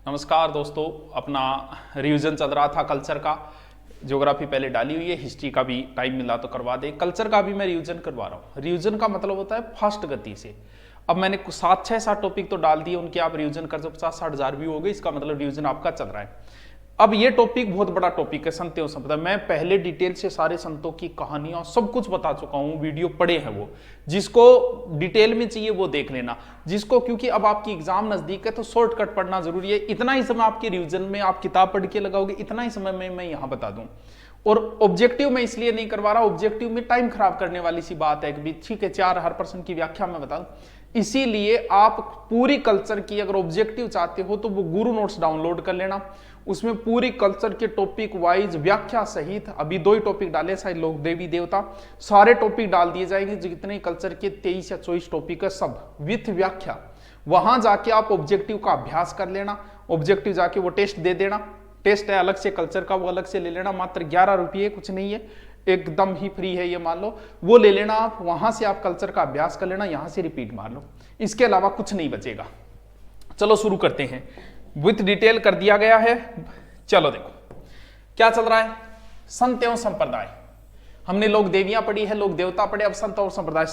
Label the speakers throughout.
Speaker 1: नमस्कार दोस्तों, अपना रिवीजन चल रहा था कल्चर का। ज्योग्राफी पहले डाली हुई है, हिस्ट्री का भी टाइम मिला तो करवा दे। कल्चर का भी मैं रिवीजन करवा रहा हूँ। रिवीजन का मतलब होता है फास्ट गति से। अब मैंने 7 टॉपिक तो डाल दिए, उनके आप रिवीजन कर दो, 50-60 हजार भी हो गए, इसका मतलब रिवीजन आपका चल रहा है। अब ये टॉपिक बहुत बड़ा टॉपिक है, संत एवं संप्रदाय। मैं पहले डिटेल से सारे संतों की कहानियां सब कुछ बता चुका हूं, वीडियो पड़े हैं वो। जिसको डिटेल में चाहिए वो देख लेना, जिसको, क्योंकि अब आपकी एग्जाम नजदीक है तो शॉर्टकट पढ़ना जरूरी है। इतना ही समय आपके रिवीजन में आप किताब पढ़ के लगाओगे, इतना ही समय में मैं यहां बता दूं। और ऑब्जेक्टिव में इसलिए नहीं करवा रहा, ऑब्जेक्टिव में टाइम खराब करने वाली सी बात है कि ठीक है 4 हर पर्सन की व्याख्या मैं बता दूं। इसीलिए आप पूरी कल्चर की अगर ऑब्जेक्टिव चाहते हो तो वो गुरु नोट्स डाउनलोड कर लेना। उसमें पूरी कल्चर के टॉपिक वाइज व्याख्या सहित, अभी 2 ही टॉपिक डाले शायद, लोग देवी देवता, सारे टॉपिक डाल दिए जाएंगे। जितने कल्चर के 23 या 24 टॉपिक है सब विथ व्याख्या। वहां जाके आप ऑब्जेक्टिव का अभ्यास कर लेना, ऑब्जेक्टिव जाके वो टेस्ट दे देना। टेस्ट है अलग से, कल्चर का वो अलग से ले लेना, मात्र 11 रुपये, कुछ नहीं है, एकदम ही फ्री है ये, मान लो वो ले लेना आप। वहां से आप कल्चर का अभ्यास कर लेना, यहां से रिपीट मार लो, इसके अलावा कुछ नहीं बचेगा। चलो शुरू करते हैं। विथ डिटेल कर दिया गया है। चलो देखो क्या चल रहा है। संत एवं संप्रदाय, हमने लोग देवियां पढ़ी है, लोग देवता पढ़े, अब संत और संप्रदाय।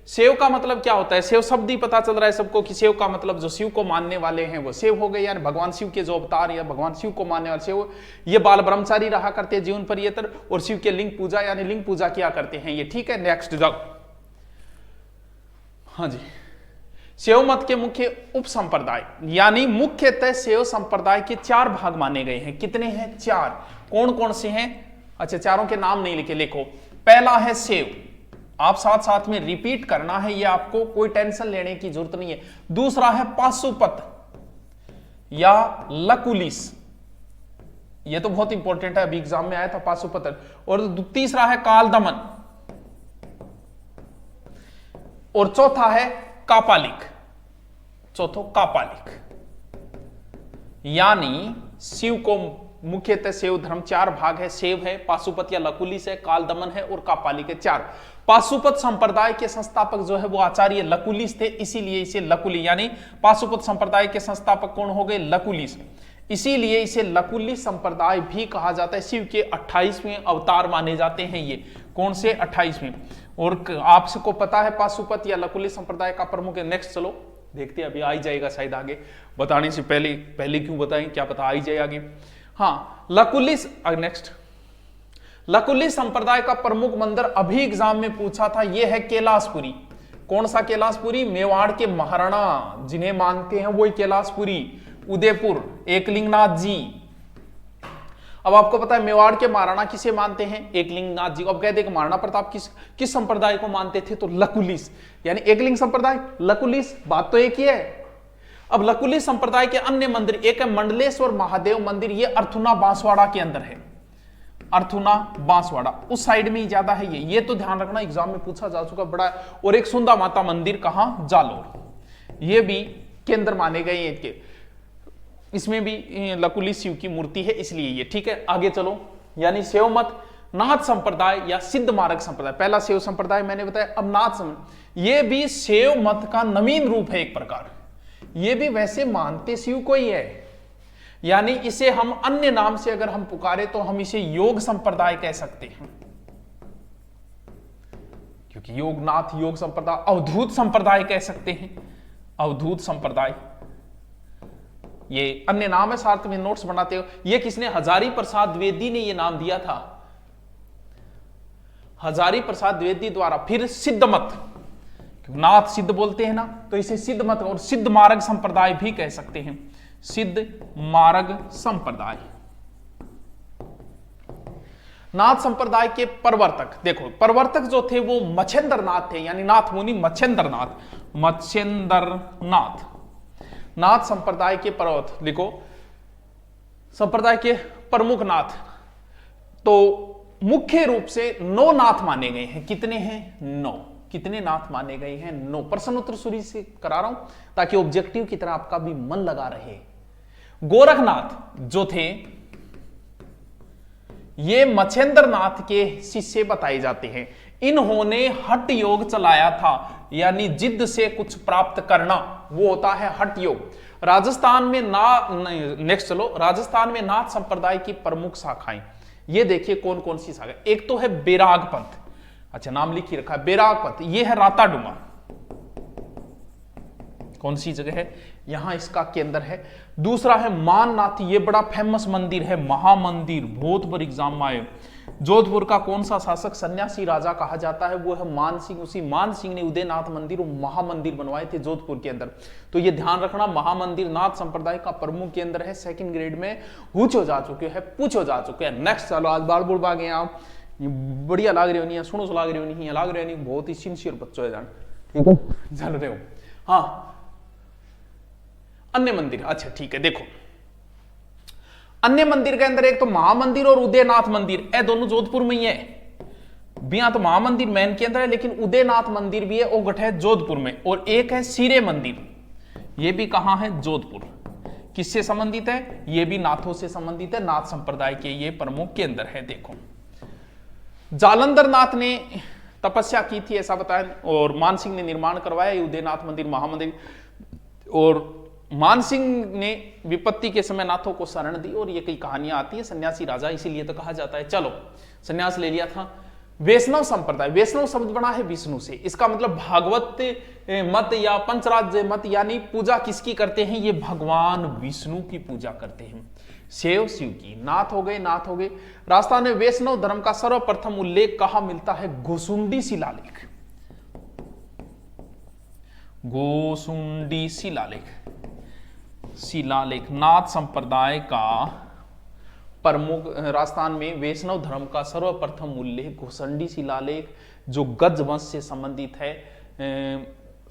Speaker 1: सेव का मतलब क्या होता है? सेव शब्द ही पता चल रहा है सबको कि सेव का मतलब जो शिव को मानने वाले हैं वो सेव हो गए, यानी भगवान शिव के जो अवतार या भगवान शिव को मानने वाले सेव। ये बाल ब्रह्मचारी रहा करते हैं जीवन पर्यंतर, और शिव के लिंग पूजा यानी लिंग पूजा किया करते हैं ये। ठीक है, नेक्स्ट जाओ। हाँ जी, सेव मत के मुख्य उप संप्रदाय, यानी मुख्यतः सेव संप्रदाय के 4 भाग माने गए हैं। कितने हैं? 4। कौन कौन से हैं? अच्छा, चारों के नाम नहीं लिखे, लिखो। पहला है सेव, आप साथ साथ में रिपीट करना है, ये आपको कोई टेंशन लेने की जरूरत नहीं है। दूसरा है पाशुपत या लकुलिस, ये तो बहुत इंपॉर्टेंट है, अभी एग्जाम में आया था पाशुपत। और तीसरा है कालदमन, और चौथा है कापालिक। चौथो कापालिक, यानी शिव को मुख्यतः सेव धर्म 4 भाग है। सेव है, पाशुपत या लकुलिस है, कालदमन है और कापालिक है, 4। पाशुपत संप्रदाय के संस्थापक जो है वो आचार्य लकुलिस थे, इसीलिए इसे लकुली, यानी पाशुपत संप्रदाय के संस्थापक कौन हो गए? लकुलिस। इसीलिए इसे लकुलिस संप्रदाय भी कहा जाता है। शिव के 28वें अवतार माने जाते हैं ये। कौन से? 28वें। और आपको पता है पाशुपत या लकुलिस संप्रदाय का प्रमुख है। नेक्स्ट चलो देखते हैं, अभी आ ही जाएगा शायद आगे, बताने से पहले क्यों बताएं, क्या पता आ ही जाए आगे। हाँ, लकुलिस, नेक्स्ट। लकुलिस संप्रदाय का प्रमुख मंदिर अभी एग्जाम में पूछा था, यह है कैलाशपुरी। कौन सा कैलाशपुरी? मेवाड़ के महाराणा जिन्हें मानते हैं वही कैलाशपुरी, उदयपुर, एकलिंगनाथ जी। अब आपको पता है मेवाड़ के महाराणा किसे मानते हैं? एकलिंगनाथ जी। अब कह दे कि महाराणा प्रताप किस संप्रदाय को मानते थे? तो लकुलिस, यानी एकलिंग संप्रदाय, लकुलिस, बात तो एक ही है। अब लकुलिस संप्रदाय के अन्य मंदिर, एक है मंडलेश्वर महादेव मंदिर, ये अर्थुना बांसवाड़ा के अंदर है। अर्थुना बांसवाड़ा उस साइड में ही ज्यादा है ये तो ध्यान रखना, एग्जाम में पूछा जा चुका बड़ा है। और एक सुंदा माता मंदिर, कहां? जालोर, ये भी केंद्र माने गए हैं इनके। इसमें भी लकुलिस शिव की मूर्ति है, इसलिए ये। ठीक है, आगे चलो। यानी सेव मत, नाथ संप्रदाय या सिद्ध मार्ग संप्रदाय। पहला सेव संप्रदाय मैंने बताया, अब नाथ संप्रदाय, ये भी सेव मत का नवीन रूप है एक प्रकार। ये भी वैसे मानते शिव को ही है, यानी इसे हम अन्य नाम से अगर हम पुकारे तो हम इसे योग संप्रदाय कह सकते हैं, क्योंकि योगनाथ योग संप्रदाय। अवधूत संप्रदाय कह सकते हैं, अवधूत संप्रदाय, ये अन्य नाम है, साथ में नोट्स बनाते हो। ये किसने? हजारी प्रसाद द्विवेदी ने ये नाम दिया था, हजारी प्रसाद द्विवेदी द्वारा। फिर सिद्ध मत, नाथ सिद्ध बोलते हैं ना, तो इसे सिद्ध मत और सिद्ध मार्ग संप्रदाय भी कह सकते हैं, सिद्ध मार्ग संप्रदाय। नाथ संप्रदाय के प्रवर्तक, देखो प्रवर्तक जो थे वो मच्छेंद्रनाथ थे, यानी नाथ मुनि मच्छेंद्रनाथ, मच्छेंद्रनाथ। नाथ संप्रदाय के प्रवर्तक, लिखो संप्रदाय के प्रमुख नाथ। तो मुख्य रूप से 9 नाथ माने गए हैं। कितने हैं? 9। कितने नाथ माने गए हैं? 9। प्रश्न उत्तर शुरू से करा रहा हूं ताकि ऑब्जेक्टिव की तरह आपका भी मन लगा रहे। गोरखनाथ जो थे ये मच्छेंद्रनाथ के शिष्य बताए जाते हैं। इन्होंने हठ योग चलाया था, यानी जिद से कुछ प्राप्त करना, वो होता है हठ योग। राजस्थान में नेक्स्ट चलो, राजस्थान में नाथ संप्रदाय की प्रमुख शाखाएं, ये देखिए कौन कौन सी शाखा। एक तो है बैराग पंथ, अच्छा नाम लिख ही रखा है बैराग पंथ, ये है राताडुमा, कौन सी जगह है, यहां इसका केंद्र है। दूसरा है माननाथ, ये बड़ा फेमस मंदिर है, महामंदिर, बहुत बार एग्जाम में आए। जोधपुर का कौन सा शासक सन्यासी राजा कहा जाता है, वो है मान सिंह। उसी मान सिंह ने उदयनाथ मंदिर और महामंदिर बनवाए थे जोधपुर के अंदर। तो ये ध्यान रखना, महामंदिर नाथ संप्रदाय का प्रमुख केंद्र है। सेकंड ग्रेड में पूछो जा चुके हैं, पूछो जा चुके हैं। नेक्स्ट चलो, आज बाल बुड़ गए आप, बढ़िया लाग रहे हो नहीं, सुनो लाग रहे हो नहीं, लाग रहे नहीं, बहुत ही सिंसियर बच्चों है जान, ठीक है चल रहे हो। हाँ अन्य मंदिर, अच्छा ठीक है, देखो अन्य मंदिर के अंदर एक तो महामंदिर और उदयनाथ मंदिर, ए दोनों जोधपुर में ही है। बिया तो महामंदिर मेन के अंदर है, लेकिन उदयनाथ मंदिर भी है, वो गठ है जोधपुर में। और एक है सिरे मंदिर, ये भी कहां है, जोधपुर। किससे संबंधित है, ये भी नाथों से संबंधित है, नाथ संप्रदाय के ये प्रमुख केंद्र है। देखो जालंधर नाथ ने तपस्या की थी ऐसा बताया, और मान सिंह ने निर्माण करवाया उदयनाथ मंदिर, महामंदिर। और मान सिंह ने विपत्ति के समय नाथों को शरण दी, और ये कई कहानियां आती है, सन्यासी राजा इसीलिए तो कहा जाता है। चलो सन्यास ले लिया था। वैष्णव संप्रदाय, वैष्णव शब्द बना है विष्णु से, इसका मतलब भागवत मत या पंचराज्य मत, यानी पूजा किसकी करते हैं, ये भगवान विष्णु की पूजा करते हैं, शिव की। नाथ हो गए, नाथ हो गए। राजस्थान में वैष्णव धर्म का सर्वप्रथम उल्लेख कहां मिलता है, गोसुंडी शिलालेख, गोसुंडी शिलालेख नाथ संप्रदाय का प्रमुख। राजस्थान में वैष्णव धर्म का सर्वप्रथम उल्लेख गोसुंडी शिलालेख, जो गज वंश से संबंधित है,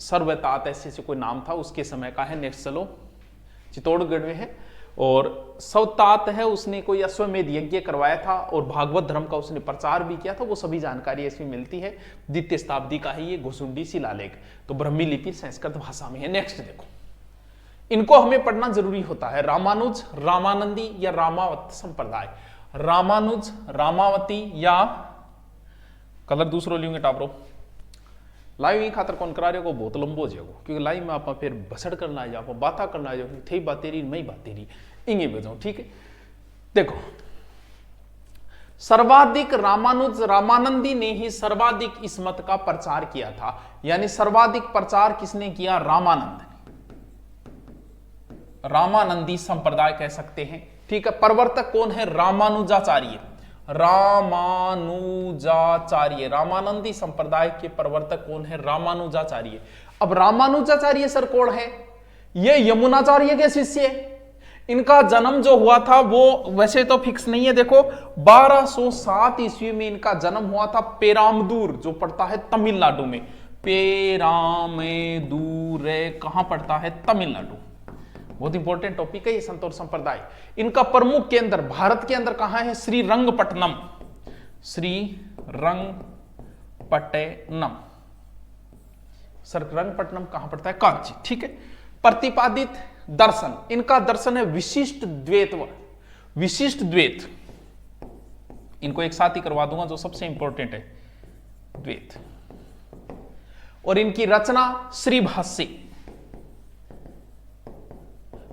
Speaker 1: सर्वतात ऐसे कोई नाम था उसके समय का है। नेक्स्ट चलो, चित्तौड़गढ़ में है। और सवतात है, उसने कोई अश्वमेध यज्ञ करवाया था और भागवत धर्म का उसने प्रचार भी किया था, वो सभी जानकारी इसमें मिलती है। द्वितीय शताब्दी का है ये गोसुंडी शिलालेख, तो ब्रह्मी लिपि संस्कृत भाषा में है। नेक्स्ट देखो, इनको हमें पढ़ना जरूरी होता है। रामानुज, रामानंदी या रामावत संप्रदाय, रामानुज, रामावती या कलर दूसरो लिंगे टापरो लाइव खातर कौन करा रहे को बहुत लंबो जाएगो, क्योंकि लाइव में आप फिर भसड़ करना है, आप बाता करना है, थे बात तेरी मई बात तेरी इंगे बजाओ, ठीक है। देखो सर्वाधिक रामानुज रामानंदी ने ही सर्वाधिक इस मत का प्रचार किया था, यानी सर्वाधिक प्रचार किसने किया, रामानंद, रामानंदी संप्रदाय कह सकते हैं, ठीक है। प्रवर्तक कौन है, रामानुजाचार्य, रामानुजाचार्य, रामानंदी संप्रदाय के प्रवर्तक कौन है, रामानुजाचार्य। अब रामानुजाचार्य सर कौन है, ये यमुनाचार्य के शिष्य है। इनका जन्म जो हुआ था वो वैसे तो फिक्स नहीं है, देखो 1207 ईस्वी में इनका जन्म हुआ था पेरामदूर, जो पड़ता है तमिलनाडु में। पेरामेदूर कहां पड़ता है, तमिलनाडु। बहुत इंपॉर्टेंट टॉपिक है ये संतोष संप्रदाय। इनका प्रमुख केंद्र भारत के अंदर कहां है, श्रीरंगपट्टनम, श्रीरंगपट्टनम। श्रीरंगपट्टनम कहां पड़ता है, कांची, ठीक है। प्रतिपादित दर्शन, इनका दर्शन है विशिष्ट द्वैत, विशिष्ट द्वैत। इनको एक साथ ही करवा दूंगा, जो सबसे इंपॉर्टेंट है द्वैत। और इनकी रचना श्री भाष्य,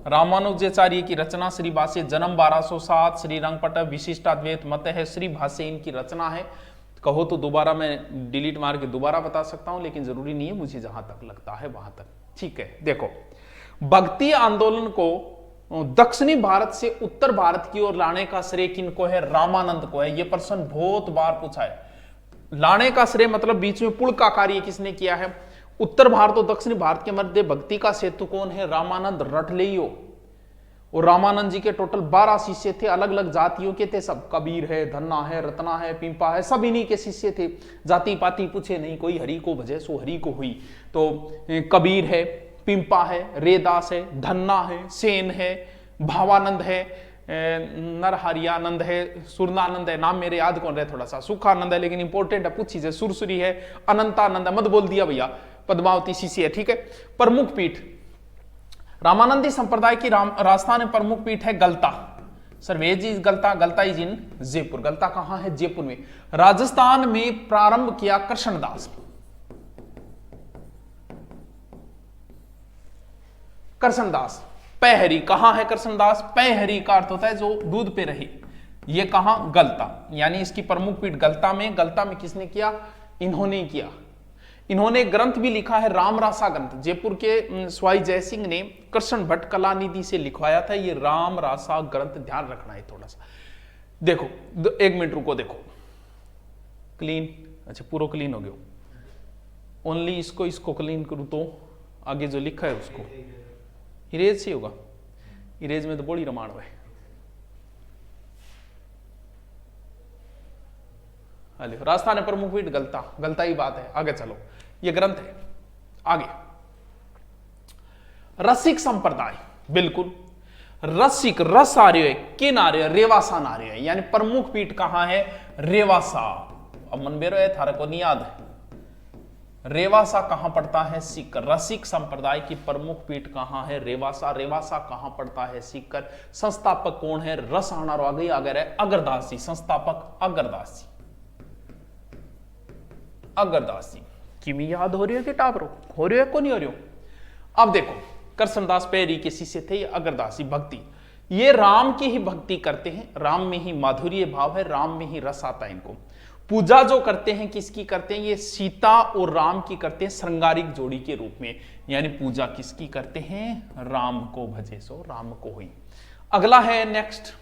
Speaker 1: रामानुजाचार्य की रचना श्री भाष्य, जन्म 1207, श्रीरंगपट्ट, विशिष्टाद्वैत मत है, श्री भाष्य इनकी रचना है। कहो तो दोबारा मैं डिलीट मार के दोबारा बता सकता हूं, लेकिन जरूरी नहीं है, मुझे जहां तक लगता है वहां तक, ठीक है। देखो भक्ति आंदोलन को दक्षिणी भारत से उत्तर भारत की ओर लाने का श्रेय किनको है, रामानंद को है। यह प्रश्न बहुत बार पूछा है। लाने का श्रेय मतलब बीच में पुल का कार्य किसने किया है, उत्तर भारत और दक्षिणी भारत के मध्य भक्ति का सेतु कौन है, रामानंद रट लियो। और रामानंद जी के टोटल 12 शिष्य थे, अलग अलग जातियों के थे सब, कबीर है, धन्ना है, रत्ना है, पिंपा है, सब इन्हीं के शिष्य थे। जाति पाति पूछे नहीं, कोई हरि को भजे सो हरि को हुई। तो कबीर है, पिंपा है, रेदास है, धन्ना है, सेन है, भावानंद है, नरहरियानंद है, सुरनानंद है, नाम मेरे याद कौन रहे थोड़ा सा, सुखानंद है लेकिन इंपॉर्टेंट है, पूछी से, सुरसुरी है, अनंतानंद है, मत बोल दिया भैया, पद्मावती शिष्य है, ठीक है। प्रमुख पीठ रामानंदी संप्रदाय की राजस्थान में प्रमुख पीठ है Galta. Sir where's is Galta, Galta is in Jaipur. Galta कहां है, जयपुर में। राजस्थान में प्रारंभ किया कृष्णदास, कृष्णदास पैहरी कहां है कृष्णदास? पैहरी का अर्थ होता है जो दूध पे रहे। ये कहां? गलता, यानी इसकी प्रमुख पीठ गलता में। गलता में किसने किया? इन्होंने किया। इन्होंने ग्रंथ भी लिखा है, रामरासा ग्रंथ। जयपुर के स्वाई जयसिंह ने कृष्ण भट्ट कलानिधि से लिखवाया था ये रामरासा ग्रंथ। ध्यान रखना है थोड़ा सा। देखो 1 मिनट रुको, देखो क्लीन, अच्छा पूरा क्लीन हो गया। ओनली इसको क्लीन करूं तो आगे जो लिखा है उसको इरेज से होगा। इरेज में तो बड़ी रमाण है। राजस्थान है प्रमुख पीठ गलता, गलता ही बात है। आगे चलो, ये ग्रंथ है। आगे रसिक संप्रदाय, बिल्कुल रसिक, रस आर्य, किन आर्य? रेवासा नार्य, यानी प्रमुख पीठ कहां है? रेवासा। अब मन बेरो है थारे को नहीं याद है, रेवासा कहां पड़ता है? सीकर। रसिक संप्रदाय की प्रमुख पीठ कहां है? रेवासा। रेवासा कहां पड़ता है? सीकर। संस्थापक कौन है? रस आनार आ गई, अगर है अगरदास जी। संस्थापक अगरदास जी, अगरदास जी। किमी याद हो रही है कि टापरो हो रही है को नहीं हो रही हो? अब देखो कृष्णदास पैरी के शिष्य थे ये अगरदासी। भक्ति, ये राम की ही भक्ति करते हैं, राम में ही माधुर्य भाव है, राम में ही रस आता है इनको। पूजा जो करते हैं किसकी करते हैं? ये सीता और राम की करते हैं, श्रृंगारिक जोड़ी के रूप में। यानी पूजा किसकी करते हैं? राम को भजे सो राम को हुई। अगला है नेक्स्ट,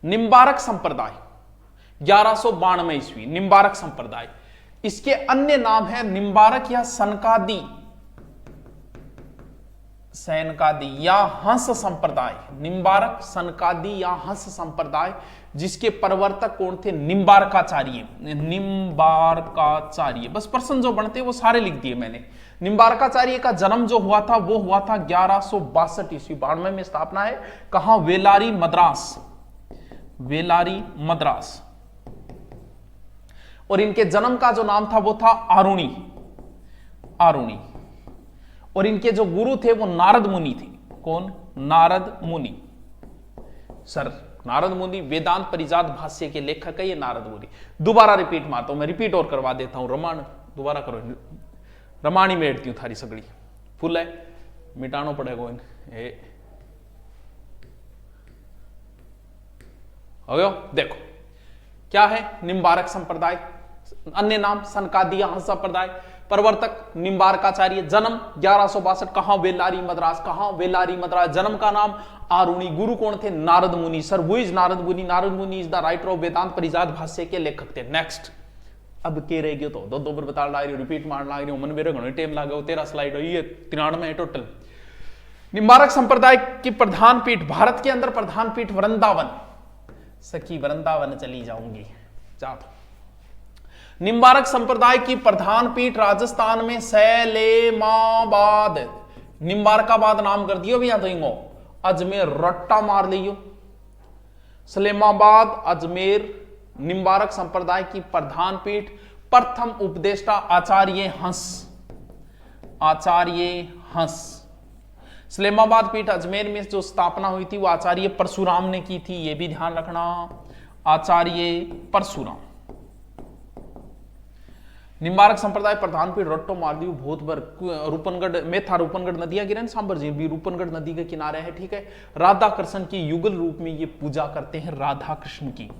Speaker 1: निम्बारक संप्रदाय, 1192 ईस्वी। निम्बारक संप्रदाय, इसके अन्य नाम है निम्बारक या सनकादि, सैनकादि या हंस संप्रदाय। निम्बारक, सनकादि या हंस संप्रदाय, जिसके प्रवर्तक कौन थे? निम्बारकाचार्य। निम्बारकाचार्य, बस प्रश्न जो बनते वो सारे लिख दिए मैंने। निम्बारकाचार्य का जन्म जो हुआ था वो हुआ था 1162 ईस्वी। 92 में स्थापना है। कहां? वेलारी मद्रास, वेलारी मद्रास। और इनके जन्म का जो नाम था वो था आरुणि, आरुणि। और इनके जो गुरु थे वो नारद मुनि थे। कौन? नारद मुनि। सर नारद मुनि वेदांत परिजात भाष्य के लेखक है ये नारद मुनि। दोबारा रिपीट मारता हूं मैं, रिपीट और करवा देता हूं। रमाण दोबारा करो, रमाणी मेड़ती हूं थारी सगड़ी फुल है, मिटानो पड़ेगा इन्हें। हो गया? देखो क्या है? निम्बारक संप्रदाय, अन्य नाम सनकादि हंस संप्रदाय, प्रवर्तक निम्बारकाचार्य, जन्म 1162। कहां? वेलारी मद्रास। कहां? वेलारी मद्रास। जन्म का नाम आरुणि। गुरु कौन थे? नारद मुनि। सर वो इज नारद मुनि। नारद मुनि इज द राइटर ऑफ वेदांत परिजात भाष्य के लेखक थे। नेक्स्ट, अब के रह गयो तो दो बार बता रही, रिपीट मारना रही मन मेरे घणो टाइम लागे। 13 स्लाइड हो, ये 93 है टोटल। निम्बारक संप्रदाय की प्रधान पीठ, भारत के अंदर प्रधान पीठ वृंदावन। सखी वृंदावन चली जाऊंगी, जा तो। निम्बारक संप्रदाय की प्रधान पीठ राजस्थान में सैलेमाबाद, निम्बारकाबाद नाम कर दियो भैया। तो अजमेर रट्टा मार लियो, सलेमाबाद, अजमेर। निम्बारक संप्रदाय की प्रधान पीठ, प्रथम उपदेष्टा आचार्य हंस, आचार्य हंस। सलेमाबाद पीठ अजमेर में जो स्थापना हुई थी वो आचार्य परशुराम ने की थी, ये भी ध्यान रखना, आचार्य परशुराम। निम्बारक संप्रदाय प्रधान पीठ रट्टो मारदीव भूतभर रूपनगढ़ में था। रूपनगढ़ नदियां गिरन सांबर जी भी रूपनगढ़ नदी के किनारे है, ठीक है। राधा कृष्ण की युगल रूप में ये पूजा करते हैं, राधा कृष्ण की,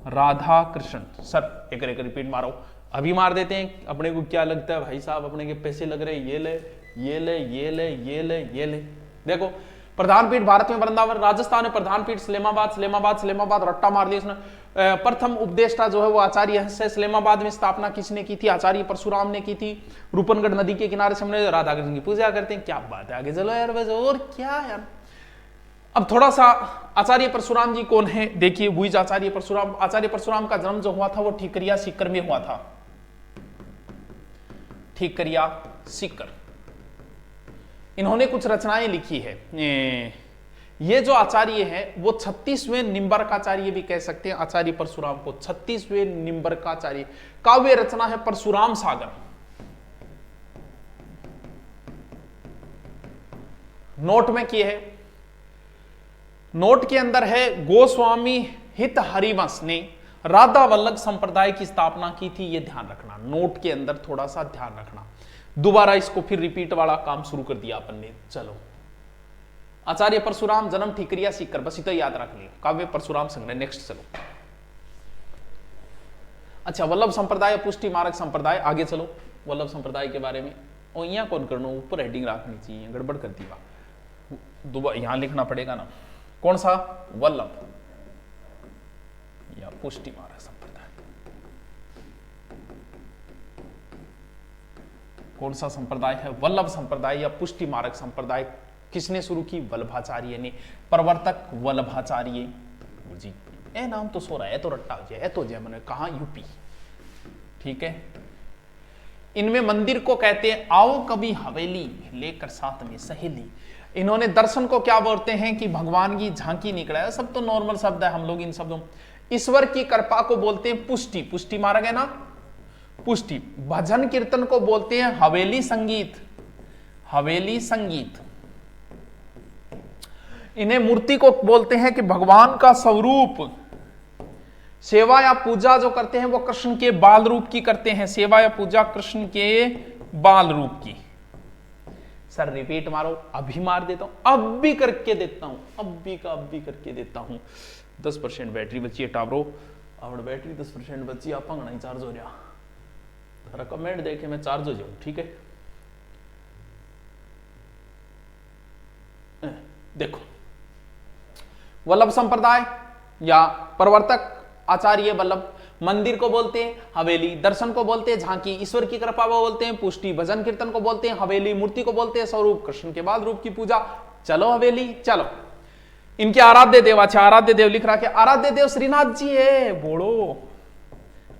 Speaker 1: राधा कृष्ण। सर एक रिपीट मारो, अभी मार देते हैं। अपने को क्या लगता है भाई साहब, अपने के पैसे लग रहे, ये ले ये ले ये ले ये ले ये ले। देखो प्रधान पीठ भारत में वृंदावन, राजस्थान में प्रधान पीठ सलेमाबाद, सलेमाबाद, सलेमाबाद रट्टा मार दिया इसने। प्रथम उपदेष्टा जो है वो आचार्य हंस है। सलेमाबाद में स्थापना किसने की थी? आचार्य परशुराम ने की थी। रूपनगढ़ नदी के किनारे से हमने राधा कृष्ण की पूजा करते हैं। क्या बात है, आगे चलो यार, वैसे और क्या यार। अब थोड़ा सा आचार्य परशुराम जी कौन है देखिए, वही आचार्य परशुराम। आचार्य परशुराम का जन्म जो हुआ था वो ठीकरिया सीकर में हुआ था, ठीकरिया सीकर। इन्होंने कुछ रचनाएं लिखी है। ये जो आचार्य है वो 36वें निम्बारकाचार्य भी कह सकते हैं आचार्य परशुराम को, 36वें निम्बारकाचार्य। काव्य रचना है परशुराम सागर। नोट में किए है, नोट के अंदर है गोस्वामी हित हरिवंश ने राधा वल्लभ संप्रदाय की स्थापना की थी, ये ध्यान रखना। नोट के अंदर थोड़ा सा ध्यान रखना। दोबारा इसको फिर रिपीट वाला काम शुरू कर दिया अपन ने। चलो आचार्य परशुराम जन्म ठीकरिया सीकर, बस इतना याद रख लियो, काव्य परशुराम संग्रह। नेक्स्ट चलो। अच्छा, वल्लभ संप्रदाय, पुष्टि मार्ग संप्रदाय, आगे चलो वल्लभ संप्रदाय के बारे में। और यहाँ कौन करना, ऊपर हेडिंग रखनी चाहिए, गड़बड़ कर दी दोबारा, यहां लिखना पड़ेगा ना, कौन सा, वल्लभ या पुष्टि मार्ग संप्रदाय, कौन सा संप्रदाय है, वल्लभ संप्रदाय या पुष्टि मार्ग संप्रदाय। किसने शुरू की, वल्लभाचार्य ने, प्रवर्तक वल्लभाचार्य जी। ए नाम तो सो रहा है, तो रट्टा हो जाए, तो जय मैंने कहा यूपी, ठीक है। इनमें मंदिर को कहते हैं आओ कभी हवेली, लेकर साथ में सहेली। इन्होंने दर्शन को क्या बोलते हैं कि भगवान की झांकी निकला है, सब तो नॉर्मल शब्द है, हम लोग इन शब्दों। ईश्वर की कृपा को बोलते हैं पुष्टि, पुष्टि मार्ग है ना, पुष्टि। भजन कीर्तन को बोलते हैं हवेली संगीत, हवेली संगीत। इन्हें मूर्ति को बोलते हैं कि भगवान का स्वरूप। सेवा या पूजा जो करते हैं वो कृष्ण के बाल रूप की करते हैं, सेवा या पूजा कृष्ण के बाल रूप की। सर रिपीट मारो, अभी मार देता हूं, अब भी करके देता हूं, अब भी करके देता हूं। 10% बैटरी बची है टावरो, अब बैटरी 10% बची, आप नहीं चार्ज हो रहा, तारा कमेंट देखे मैं चार्ज हो जाऊं, ठीक है। देखो, वल्लभ संप्रदाय या प्रवर्तक आचार्य वल्लभ, मंदिर को बोलते हैं हवेली, दर्शन को बोलते हैं झांकी, ईश्वर की कृपा को बोलते हैं पुष्टि, भजन कीर्तन को बोलते हैं हवेली, मूर्ति को बोलते हैं स्वरूप, कृष्ण के बाद रूप की पूजा। चलो हवेली, चलो। इनके आराध्य देव, अच्छा आराध्य देव लिख रहा है, आराध्य देव श्रीनाथ जी है, बोलो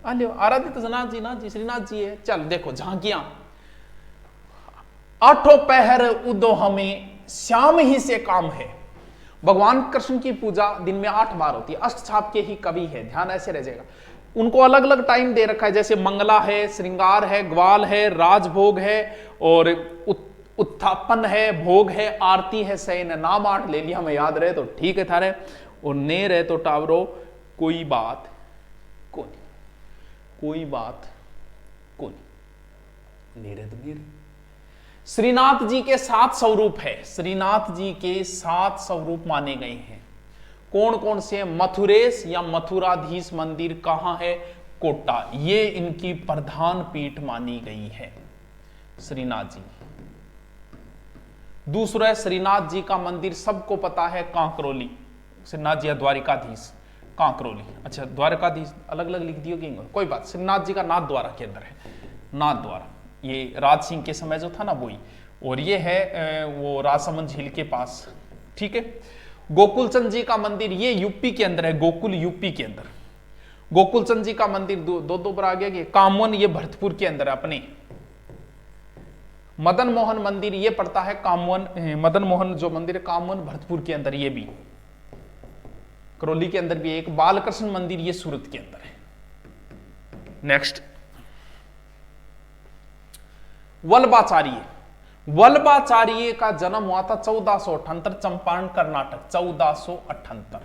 Speaker 1: आराध्य तो श्रीनाथ जी, नाथ जी श्रीनाथ जी है। चल देखो झांकियां, आठों पहर उदो हमें श्याम ही से काम है। भगवान कृष्ण की पूजा दिन में 8 बार होती है, अष्ट छाप के ही कवि है, ध्यान ऐसे रह जाएगा। उनको अलग अलग टाइम दे रखा है, जैसे मंगला है, श्रृंगार है, ग्वाल है, राजभोग है, और उत्थापन है, भोग है, आरती है, शयन। नाम 8 ले लिया, हमें याद रहे तो ठीक है थारे, और ने रहे तो टावरो कोई बात को नहीं, कोई बात को नहीं, नहीं रहे तो नहीं रहे। श्रीनाथ जी के 7 स्वरूप है, श्रीनाथ जी के 7 स्वरूप माने गए हैं। कौन कौन से? मथुरेश या मथुराधीश मंदिर कहां है? कोटा, ये इनकी प्रधान पीठ मानी गई है श्रीनाथ जी। दूसरा श्रीनाथ जी का मंदिर सबको पता है, कांकरोली। श्रीनाथ जी द्वारिकाधीश, कांकरोली। अच्छा द्वारकाधीश अलग अलग लिख दियो कि कोई बात, श्रीनाथ जी का नाथ द्वारा के अंदर है, नाथ द्वारा। ये राज सिंह के समय जो था ना वही, और ये है वो राजसमंद झील के पास, ठीक है। गोकुल चंद जी का मंदिर ये यूपी के अंदर है, गोकुल यूपी के अंदर। गोकुल चंद जी का मंदिर दो पर आ गया कि कामवन, ये भरतपुर के अंदर है अपने। मदन मोहन मंदिर ये पड़ता है कामवन, मदन मोहन जो मंदिर है कामवन भरतपुर के अंदर, ये भी करौली के अंदर भी एक। बालकृष्ण मंदिर ये सूरत के अंदर है। नेक्स्ट वल्लभाचार्य। वल्लभाचार्य का जन्म हुआ था 1478 चंपारण कर्नाटक, 1478,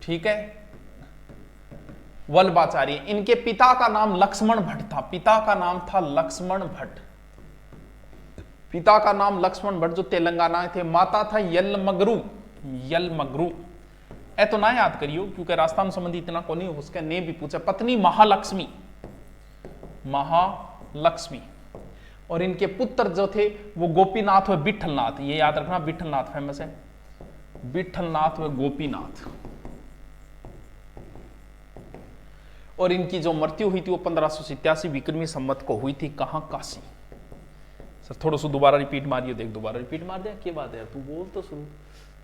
Speaker 1: ठीक है। वल्लभाचार्य, इनके पिता का नाम लक्ष्मण भट्ट था, पिता का नाम था लक्ष्मण भट्ट, पिता का नाम लक्ष्मण भट्ट जो तेलंगाना थे। माता था यलमगरू, यलमगरू ए तो ना याद करियो क्योंकि राजस्थान संबंधी इतना को नहीं, उसके ने भी पूछा। पत्नी महालक्ष्मी, महालक्ष्मी। और इनके पुत्र जो थे वो गोपीनाथ व विठलनाथ, ये याद रखना, विठलनाथ फेमस है, विठलनाथ व गोपीनाथ। और इनकी जो मृत्यु हुई थी वो 1587 विक्रमी संवत को हुई थी। कहां? काशी। सर थोड़ा सा दोबारा रिपीट मारियो, देख दोबारा रिपीट मार दे, क्या बात है तू बोल तो शुरू,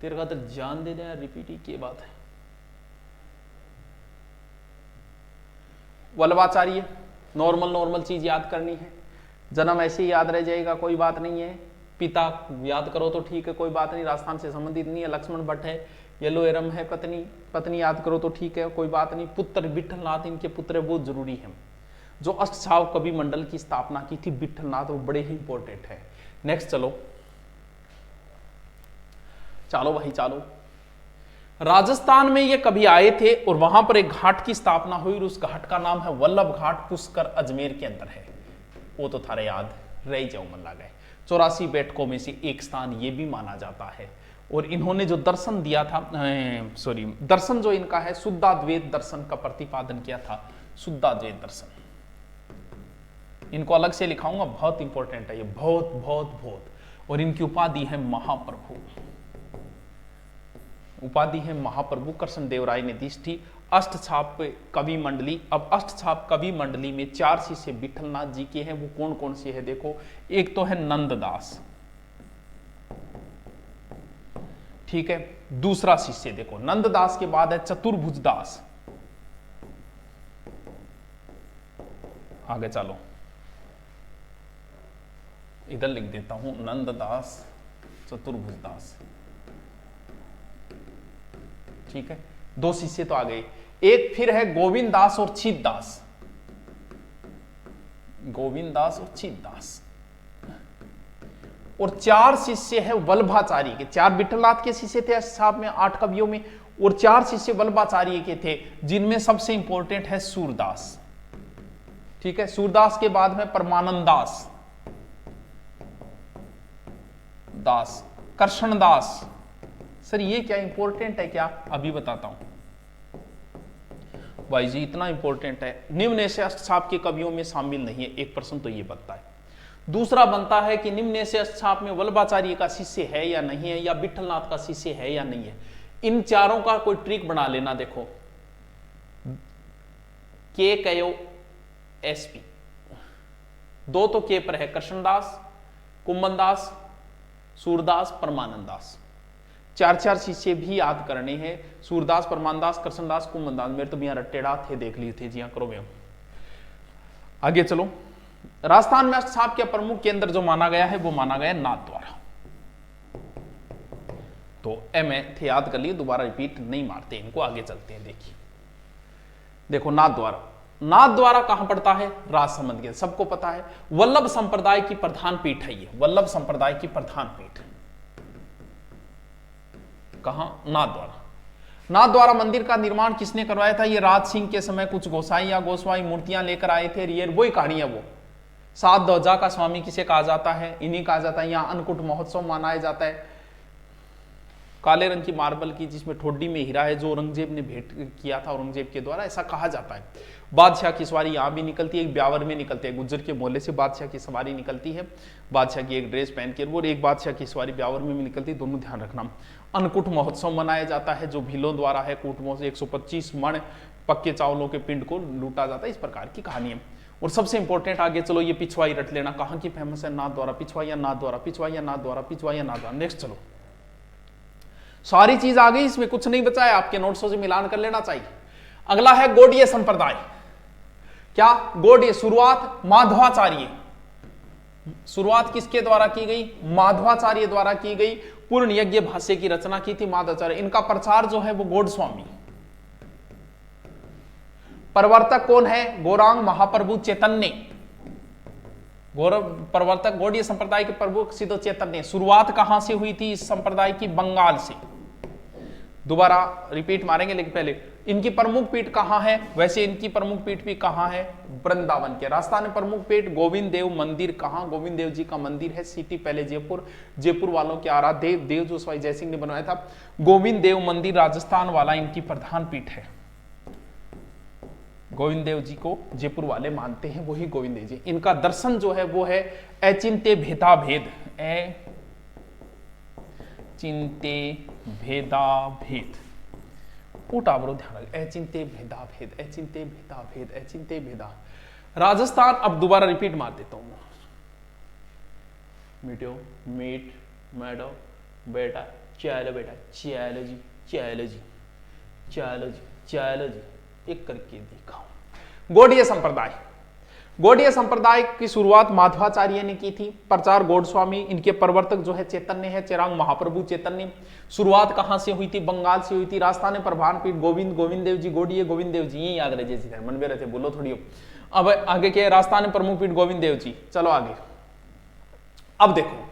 Speaker 1: तेरे का तो जान दे दे, रिपीट ही क्या बात है। वल्लभाचार्य, नॉर्मल चीज याद करनी है, जन्म ऐसे ही याद रह जाएगा, कोई बात नहीं है। पिता याद करो तो ठीक है, कोई बात नहीं, राजस्थान से संबंधित नहीं है। लक्ष्मण भट्ट है, येलो एरम है पत्नी, पत्नी याद करो तो ठीक है, कोई बात नहीं। पुत्र विठलनाथ इनके पुत्र बहुत जरूरी है। जो अष्टछाव कवि मंडल की स्थापना की थी विठलनाथ, वो बड़े ही इंपॉर्टेंट है। नेक्स्ट चलो, चलो भाई चलो। राजस्थान में ये कभी आए थे और वहां पर एक घाट की स्थापना हुई, और उस घाट का नाम है वल्लभ घाट, पुष्कर अजमेर के अंदर है। वो तो थारे याद रह जाओ, मन लगा है। 84 बैठकों में से एक स्थान ये भी माना जाता है। और इन्होंने जो दर्शन दिया था, दर्शन जो इनका है शुद्धाद्वैत दर्शन का प्रतिपादन किया था, शुद्धाद्वैत दर्शन। इनको अलग से लिखाऊंगा, बहुत इंपॉर्टेंट है ये, बहुत बहुत बहुत। और इनकी उपाधि है महाप्रभु, उपाधि है महाप्रभु, कृष्णदेव राय ने दी थी। अष्टछाप कवि मंडली, अब अष्टछाप कवि मंडली में 4 शिष्य विठलनाथ जी के हैं। वो कौन कौन से है देखो, एक तो है नंददास, ठीक है। दूसरा शिष्य देखो, नंददास के बाद है चतुर्भुज दास। आगे चलो, इधर लिख देता हूं, नंददास, चतुर्भुज दास, ठीक है। 2 शिष्य तो आ गए। एक फिर है गोविंद दास और छिद दास, गोविंद दास और छिद दास। और 4 शिष्य है वल्लभाचार्य के। 4 विठलनाथ के शिष्य थे साहब में, 8 कवियों में, और 4 शिष्य वल्लभाचार्य के थे, जिनमें सबसे इंपॉर्टेंट है सूरदास, ठीक है। सूरदास के बाद में परमानंद दास, दास, कृष्णदास। सर ये क्या इंपॉर्टेंट है क्या, अभी बताता हूं भाई जी, इतना इंपॉर्टेंट है। निम्न से अष्टछाप के कवियों में शामिल नहीं है, एक प्रश्न तो ये बनता है। दूसरा बनता है कि निम्न से अष्टछाप में वल्लभाचार्य का शिष्य है या नहीं है, या विठलनाथ का शिष्य है या नहीं है। इन चारों का कोई ट्रिक बना लेना। देखो, के कयो एसपी, 2 तो के पर है, कृष्णदास, कुंभनदास, सूरदास, परमानंद दास। 4 शिष्य भी याद करने हैं, सूरदास, परमानदास, कृष्णदास, कुंभनदास। मेरे तो भी यहाँ रट्टेड़ा थे, देख लिए थे जी, हाँ करो भैया। आगे चलो, राजस्थान में अष्टछाप के प्रमुख केंद्र जो माना गया है वो माना गया नाथद्वारा। तो थे याद कर लिए, दोबारा रिपीट नहीं मारते इनको। आगे चलते हैं, देखिए देखो, नाथद्वारा, नाथद्वारा कहां पड़ता है, राजसमंद के, सबको पता है। वल्लभ संप्रदाय की प्रधान पीठ है ये, वल्लभ संप्रदाय की प्रधान पीठ। कहां, नाथद्वारा। नाथद्वारा मंदिर का निर्माण किसने करवाया था, ये राज सिंह के समय कुछ गोसाई या गोस्वाई मूर्तियां लेकर आए थे। ये वही कहानी है, वो 7 ध्वजा का स्वामी किसे कहा जाता है, इन्हीं कहा जाता है। यहाँ अन्नकूट महोत्सव मनाया जाता है, काले रंग की मार्बल की, जिसमें ठोडी में हीरा है, जो औरंगजेब ने भेंट किया था औरंगजेब के द्वारा, ऐसा कहा जाता है। बादशाह की सवारी यहाँ भी निकलती है, एक ब्यावर में निकलती है, गुज्जर के मोहल्ले से बादशाह की सवारी निकलती है, बादशाह की एक ड्रेस पहन के, वो एक बादशाह की सवारी ब्यावर में भी निकलती है, दोनों ध्यान रखना। अन्नकूट महोत्सव मनाया जाता है, जो भीलों द्वारा है, कूट महोत्सव, 125 मण पक्के चावलों के पिंड को लूटा जाता है, इस प्रकार की कहानी है। और सबसे इंपॉर्टेंट, आगे चलो, ये पिछवाई रट लेना, कहाँ की फेमस है, नाथद्वारा, पिछवाई या नाथद्वारा, पिछवाई या नाथद्वारा, पिछवाई या नाथद्वारा। नेक्स्ट चलो, सारी चीज आ गई, इसमें कुछ नहीं बचा है, आपके नोट्सों से मिलान कर लेना चाहिए। अगला है गौड़ीय संप्रदाय। क्या, गौड़ीय, शुरुआत माधवाचार्य, शुरुआत किसके द्वारा की गई, माधवाचार्य द्वारा की गई। पूर्ण यज्ञ भाष्य की रचना की थी माधवाचार्य। इनका प्रचार जो है वो गोडस्वामी। प्रवर्तक कौन है, गौरांग महाप्रभु चैतन्य, गौरव प्रवर्तक गौड़ीय संप्रदाय के प्रमुख सिद्ध चैतन्य। शुरुआत कहां से हुई थी इस संप्रदाय की, बंगाल से। दोबारा रिपीट मारेंगे, लेकिन पहले इनकी प्रमुख पीठ कहां है, वैसे इनकी प्रमुख पीठ भी कहां है, वृंदावन के। राजस्थान में प्रमुख पीठ गोविंद देव मंदिर, कहां, गोविंद देव जी का मंदिर है, सिटी पहले जयपुर, जयपुर वालों के आराध्य देव जो स्वामी जयसिंह ने बनवाया था, गोविंद देव मंदिर राजस्थान वाला इनकी प्रधान पीठ है। गोविंद देव जी को जयपुर वाले मानते हैं, वही गोविंद देव जी। इनका दर्शन जो है वो है अचिंत्य भेदा भेद, चिंते भेदा भेद, उठावरो ध्यान रखें, अचिंत्य भेदा भेद, अचिंत्य भेदा भेद, अचिंत्य भेदा। राजस्थान, अब दोबारा रिपीट मार देता हूं, मीटो मीट मैडो बेटा, चलो बेटा, चलो जी, चलो जी, चलो जी, चलो जी, एक करके दिखाओ। गौड़ीय संप्रदाय, गौड़ीय संप्रदाय की शुरुआत माधवाचार्य ने की थी, प्रचार गोडस्वामी, इनके प्रवर्तक जो है चैतन्य है, चेरांग महाप्रभु चैतन्य। शुरुआत कहां से हुई थी, बंगाल से हुई थी। राजस्थान में प्रधान पीठ गोविंद देव जी, गौड़ीय गोविंद देव जी, यही याद रहे जैसे मन में रहते, बोलो थोड़ी हो। अब आगे के राजस्थान में प्रमुख पीठ गोविंद देव जी। चलो आगे, अब देखो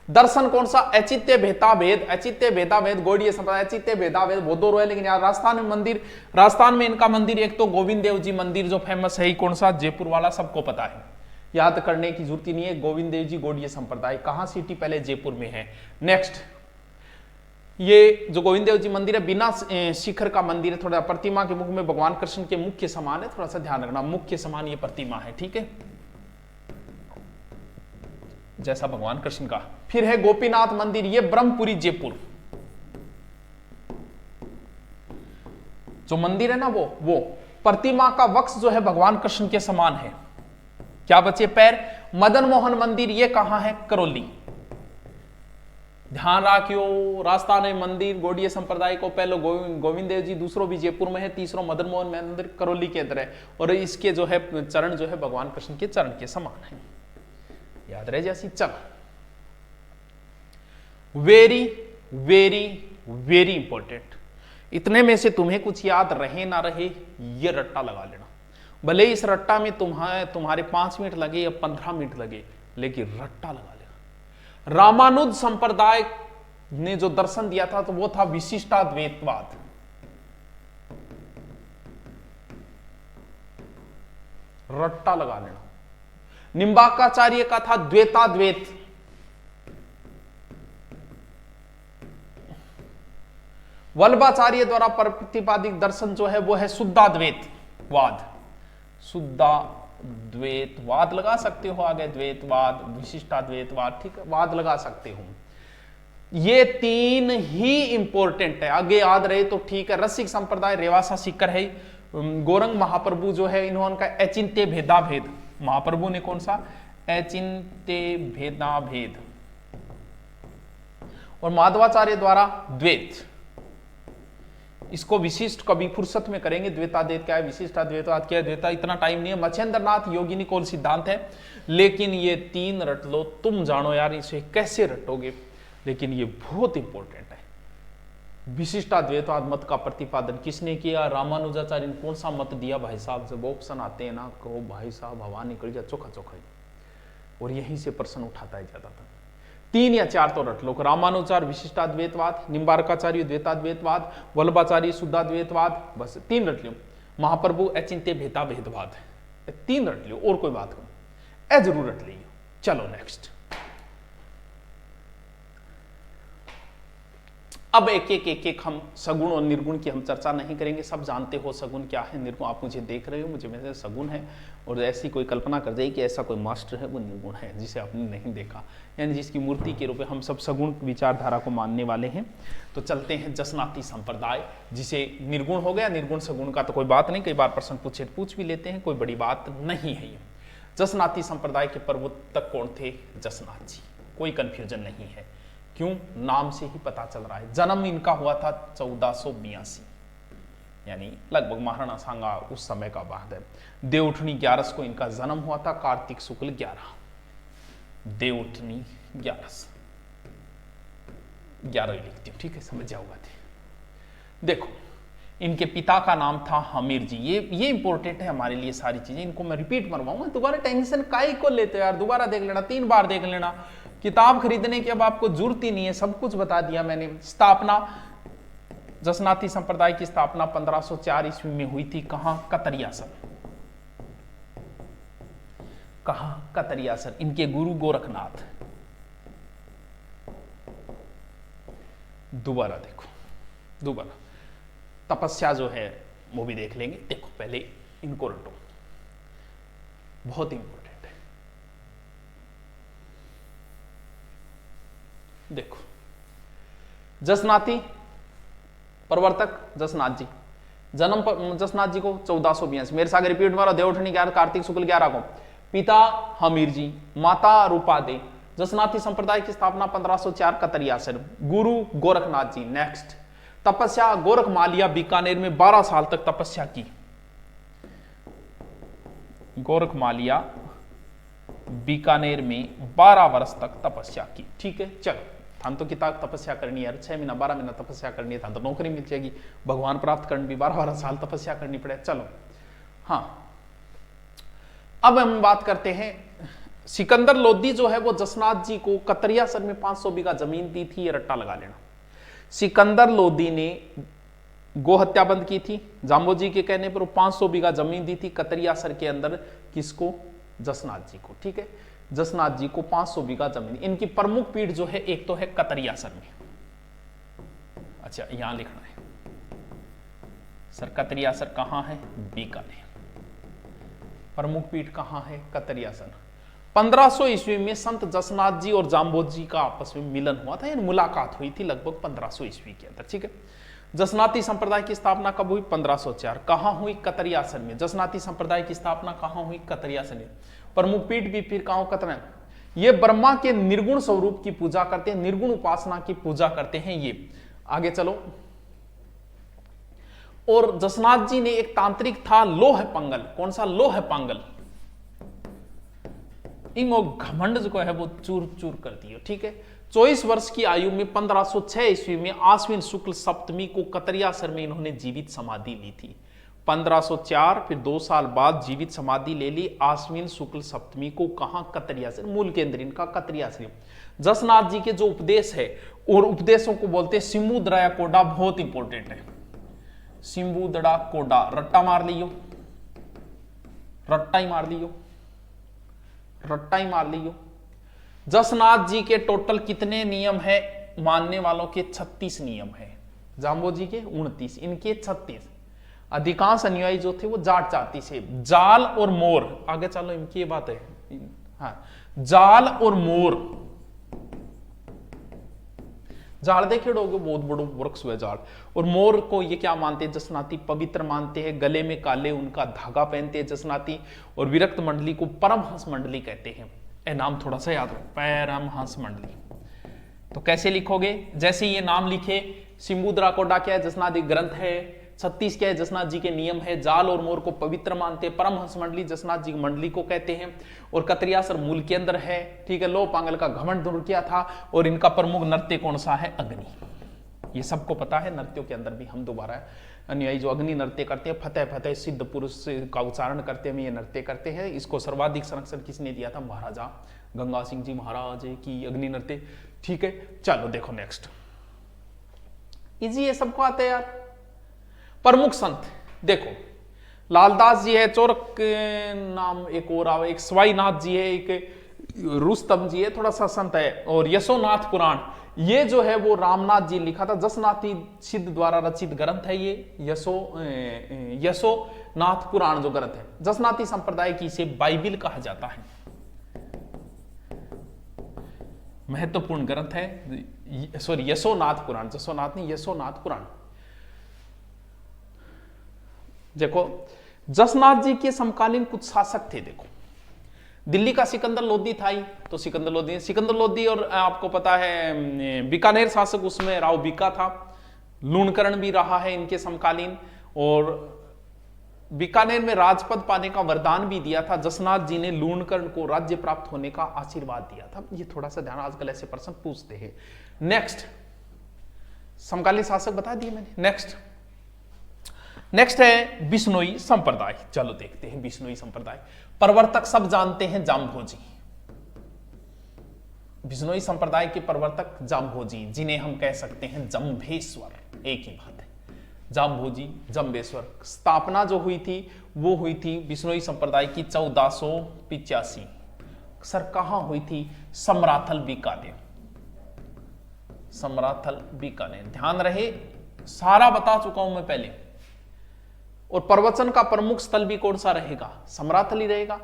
Speaker 1: दर्शन कौन सा, अचित्य भेदा भेद, अचित्य भेदा भेद, गौड़ीय संप्रदाय, अचित्य भेदा भेद, बोधो रोए। लेकिन यार राजस्थान में मंदिर, राजस्थान में इनका मंदिर एक तो गोविंद देव जी मंदिर जो फेमस है, ही कौन सा, जयपुर वाला, सबको पता है, याद करने की जरूरत ही नहीं है। गोविंद देव जी गौड़ीय संप्रदाय, कहां सिटी, पहले जयपुर में है। नेक्स्ट, ये जो गोविंद देव जी मंदिर है बिना शिखर का मंदिर है, थोड़ा प्रतिमा के मुख में भगवान कृष्ण के मुख्य समान है, थोड़ा सा ध्यान रखना, मुख्य समान ये प्रतिमा है, ठीक है, जैसा भगवान कृष्ण का। फिर है गोपीनाथ मंदिर, ये ब्रह्मपुरी जयपुर, जो मंदिर है ना वो प्रतिमा का वक्ष जो है भगवान कृष्ण के समान है। क्या बचे? पैर। मदन मोहन मंदिर, ये कहां है? करौली। ध्यान रखियो, राजस्थान मंदिर गौड़ीय संप्रदाय को पहले गोविंद देव जी, दूसरों भी जयपुर में है, तीसरों मदन मोहन मंदिर करौली के अंदर है, और इसके जो है चरण जो है भगवान कृष्ण के चरण के समान है। याद रहे जैसी। चल, वेरी वेरी वेरी इंपॉर्टेंट, इतने में से तुम्हें कुछ याद रहे ना रहे, ये रट्टा लगा लेना। भले इस रट्टा में तुम्हारे 5 मिनट लगे या 15 मिनट लगे, लेकिन रट्टा लगा लेना। रामानुज संप्रदाय ने जो दर्शन दिया था तो वो था विशिष्टाद्वैतवाद। रट्टा लगा लेना। निम्बार्काचार्य का था द्वैताद्वैत। वल्लभाचार्य द्वारा प्रतिपादित दर्शन जो है वो है शुद्धाद्वैतवाद। शुद्धाद्वैतवाद लगा सकते हो आगे, द्वैतवाद, विशिष्टाद्वैतवाद, ठीक है, वाद लगा सकते हो। ये 3 ही इंपॉर्टेंट है, आगे याद रहे तो ठीक है। रसिक संप्रदाय रेवासा सीकर है। गौरंग महाप्रभु जो है इन्होंने अचिंत्य भेदा भेद, महाप्रभु ने कौन सा? अचिंत्य भेदा भेद। और माधवाचार्य द्वारा द्वैत, इसको विशिष्ट कभी फुर्सत में करेंगे। द्वैताद्वैत क्या है, विशिष्टाद्वैतवाद क्या है, द्वैता इतना टाइम नहीं है। मच्छेंद्रनाथ योगी निकोल सिद्धांत है, लेकिन ये 3 रट लो। तुम जानो यार इसे कैसे रटोगे, लेकिन ये बहुत इंपॉर्टेंट है। विशिष्टाद्वैतवाद मत का प्रतिपादन किसने किया? रामानुजाचार्य ने। कौन सा मत दिया भाई साहब? जब ऑप्शन आते हैं ना, कहो भाई साहब हवा निकल जा चोखा चोखा, और यहीं से प्रश्न उठाता है ज्यादातर। 3 या 4 तो रट लो। रामानुचार्य विशिष्टाद्वैतवाद, निम्बार्काचार्य द्वैताद्वैतवाद, वल्लभाचार्य शुद्धाद्वैतवाद, बस 3 रट लो। महाप्रभु अचिंत्य भेदा भेदवाद, 3 रट लो, और कोई बात करो, जरूर रट लियो। चलो नेक्स्ट। अब एक हम सगुण और निर्गुण की हम चर्चा नहीं करेंगे, सब जानते हो सगुण क्या है, निर्गुण। आप मुझे देख रहे हो, मुझे में से सगुण है, और ऐसी कोई कल्पना कर जाए कि ऐसा कोई मास्टर है वो निर्गुण है जिसे आपने नहीं देखा, यानी जिसकी मूर्ति के रूप में हम सब सगुण विचारधारा को मानने वाले हैं। तो चलते हैं जसनाती संप्रदाय, जिसे निर्गुण हो गया। निर्गुण सगुण का तो कोई बात नहीं, कई बार प्रश्न पूछ भी लेते हैं, कोई बड़ी बात नहीं है ये। जसनाती संप्रदाय के प्रवर्तक कौन थे? जसनाथ जी, कोई कंफ्यूजन नहीं है। क्यों? नाम से ही पता चल रहा है। जन्म इनका हुआ था 1482, यानी लगभग महाराणा सांगा उस समय का बात है। देवउठनी 11 को इनका जन्म हुआ था, कार्तिक शुक्ल 11, देवउठनी 11 लिखती हूं, ठीक है, समझ जाओगा। देखो, इनके पिता का नाम था हमीर जी। ये इंपॉर्टेंट है हमारे लिए, सारी चीजें इनको मैं रिपीट मरवाऊंगा। दोबारा टेंशन काहे को लेते हो यार, दोबारा देख लेना, 3 बार देख लेना। किताब खरीदने की अब आपको जरूरत ही नहीं है, सब कुछ बता दिया मैंने। स्थापना, जसनाती संप्रदाय की स्थापना 1504 ईस्वी में हुई थी। कहां? कतरियासर। कहां? कतरियासर। इनके गुरु गोरखनाथ। दोबारा देखो, दोबारा तपस्या जो है वो भी देख लेंगे। देखो पहले इनको रटो, बहुत इंपॉर्टेंट है। देखो, जसनाती प्रवर्तक जसनाथ जी, जन्म जसनाथ जी को 1482, मेरे साथ रिपीट मारो। देवउठनी 11, कार्तिक शुक्ल 11 को। पिता हमीर जी, माता रूपा दे। जसनाती संप्रदाय की स्थापना 1504 कतरियासर, गुरु गोरखनाथ जी। नेक्स्ट, तपस्या गोरखमालिया बीकानेर में 12 साल तक तपस्या की। गोरखमालिया बीकानेर में 12 वर्ष तक तपस्या की, ठीक है। चलो, हम तो किताब तपस्या करनी है, 6 महीना 12 महीना तपस्या करनी है, तो नौकरी मिल जाएगी। भगवान प्राप्त करने भी 12 साल तपस्या करनी पड़े। चलो, हाँ, अब हम बात करते हैं। सिकंदर लोदी जो है वो जसनाथ जी को कतरियासर में 500 बीघा जमीन दी थी, ये रट्टा लगा लेना। सिकंदर लोदी ने गोहत्या बंद की थी, जाम्बोजी के कहने पर वो 500 बीघा जमीन दी थी कतरियासर के अंदर। किसको? जसनाथ जी को, ठीक है। जसनाथ जी को 500 बीघा जमीन। इनकी प्रमुख पीठ जो है, एक तो है कतरियासर में, अच्छा यहां लिखना है सर। कतरियासर कहां है? बीकानेर। प्रमुख पीठ कहां है? कतरियासर। 1500 ईस्वी में संत जसनाथ जी और जाम्बोजी जी का आपस में मिलन हुआ था, यानी मुलाकात हुई थी लगभग 1500 ईस्वी के अंदर। ठीक है, जसनाती संप्रदाय की स्थापना कब हुई? 1504। कहां हुई? कतरियासन में। जसनाती संप्रदाय की स्थापना कहां हुई? कतरियासन में। प्रमुख पीठ भी फिर कहां? कतरिया। ये ब्रह्मा के निर्गुण स्वरूप की पूजा करते हैं, निर्गुण उपासना की पूजा करते हैं ये। आगे चलो। और जसनाथ जी ने एक तांत्रिक था लोह पंगल। कौन सा? लोह पंगल। इन घमंड को है वो चूर चूर कर दिया। ठीक है, 24 वर्ष की आयु में 1506 ईस्वी में आश्विन शुक्ल सप्तमी को कतरियासर में इन्होंने जीवित समाधि ली थी। 1504, फिर 2 साल बाद जीवित समाधि ले ली आश्विन शुक्ल सप्तमी को। कहां? कतरियासर। मूल केंद्र इनका कतरियासर। जसनाथ जी के जो उपदेश है और उपदेशों को बोलते हैं सिम्बुदड़ा कोडा। बहुत इंपॉर्टेंट है सिम्बुदड़ा कोडा। रट्टा मार लियो, रट्टा ही मार लियो, रट्टा ही मार लियो। जसनाथ जी के टोटल कितने नियम है? मानने वालों के 36 नियम है। जाम्बो जी के 29, इनके 36। अधिकांश अनुयायी जो थे वो जाट जाति से। जाल और मोर, आगे चलो इनकी ये बात है। हाँ, जाल और मोर। जाल देखे होगे, बहुत बड़ो वृक्ष हुआ जाल। और मोर को ये क्या मानते हैं? जसनाती पवित्र मानते हैं। गले में काले उनका धागा पहनते हैं जसनाती। और विरक्त मंडली को परमहंस मंडली कहते हैं। ए नाम थोड़ा सा याद रखो, परमहंस मंडली। तो कैसे लिखोगे? जैसे ये नाम लिखे, सिम्बुदड़ा कोडा क्या है? जसनाती ग्रंथ है। 36 क्या है? जसनाथ जी के नियम है। जाल और मोर को पवित्र मानते हैं। परमहंस मंडली जसनाथ जी की मंडली को कहते हैं। और कतरियासर मूल के अंदर है। ठीक है, लोह पांगल का घमंड दूर किया था। और इनका प्रमुख नृत्य कौन सा है? अग्नि। ये सबको पता है। नृत्यों के अंदर भी हम दोबारा अनुयायी जो अग्नि नृत्य करते हैं, फतेह फतेह सिद्ध पुरुष का उच्चारण करते हुए ये नृत्य करते हैं। इसको सर्वाधिक संरक्षण किसने दिया था? महाराजा गंगा सिंह जी महाराज की अग्नि नृत्य। ठीक है, चलो देखो नेक्स्ट। इजी है, सबको आता है यार। प्रमुख संत देखो, लालदास जी है, चोरक नाम एक और आवे, एक स्वाईनाथ जी है, एक रुस्तम जी है, थोड़ा सा संत है। और यशोनाथ पुराण, ये जो है वो रामनाथ जी लिखा था। जसनाथी सिद्ध द्वारा रचित ग्रंथ है ये यशोनाथ पुराण जो ग्रंथ है। जसनाथी संप्रदाय की इसे बाइबिल कहा जाता है। महत्वपूर्ण ग्रंथ है। सॉरी, यशोनाथ पुराण, जसोनाथ नहीं, यशोनाथ पुराण। देखो, जसनाथ जी के समकालीन कुछ शासक थे। देखो, दिल्ली का सिकंदर लोदी था ही, तो सिकंदर लोदी और आपको पता है बीकानेर शासक, उसमें राव बीका था। लूणकरण भी रहा है इनके समकालीन। और बीकानेर में राजपद पाने का वरदान भी दिया था। जसनाथ जी ने लूणकरण को राज्य प्राप्त होने का आशीर्वाद दिया था। ये थोड़ा सा ध्यान, आजकल ऐसे प्रश्न पूछते हैं। नेक्स्ट, समकालीन शासक बता दिए मैंने। नेक्स्ट है बिश्नोई संप्रदाय। चलो देखते हैं बिश्नोई संप्रदाय। प्रवर्तक सब जानते हैं, जाम्भोजी। बिश्नोई संप्रदाय के प्रवर्तक जाम्भोजी, जिन्हें हम कह सकते हैं जम्भेश्वर। एक ही बात है, जाम्भोजी, जम्भेश्वर। स्थापना जो हुई थी वो हुई थी बिश्नोई संप्रदाय की 1485। सर कहां हुई थी? समराथल बीकानेर। समराथल बीकानेर, ध्यान रहे, सारा बता चुका हूं मैं पहले। और प्रवचन का प्रमुख स्थल भी कौन सा रहेगा? समराथल ही रहेगा।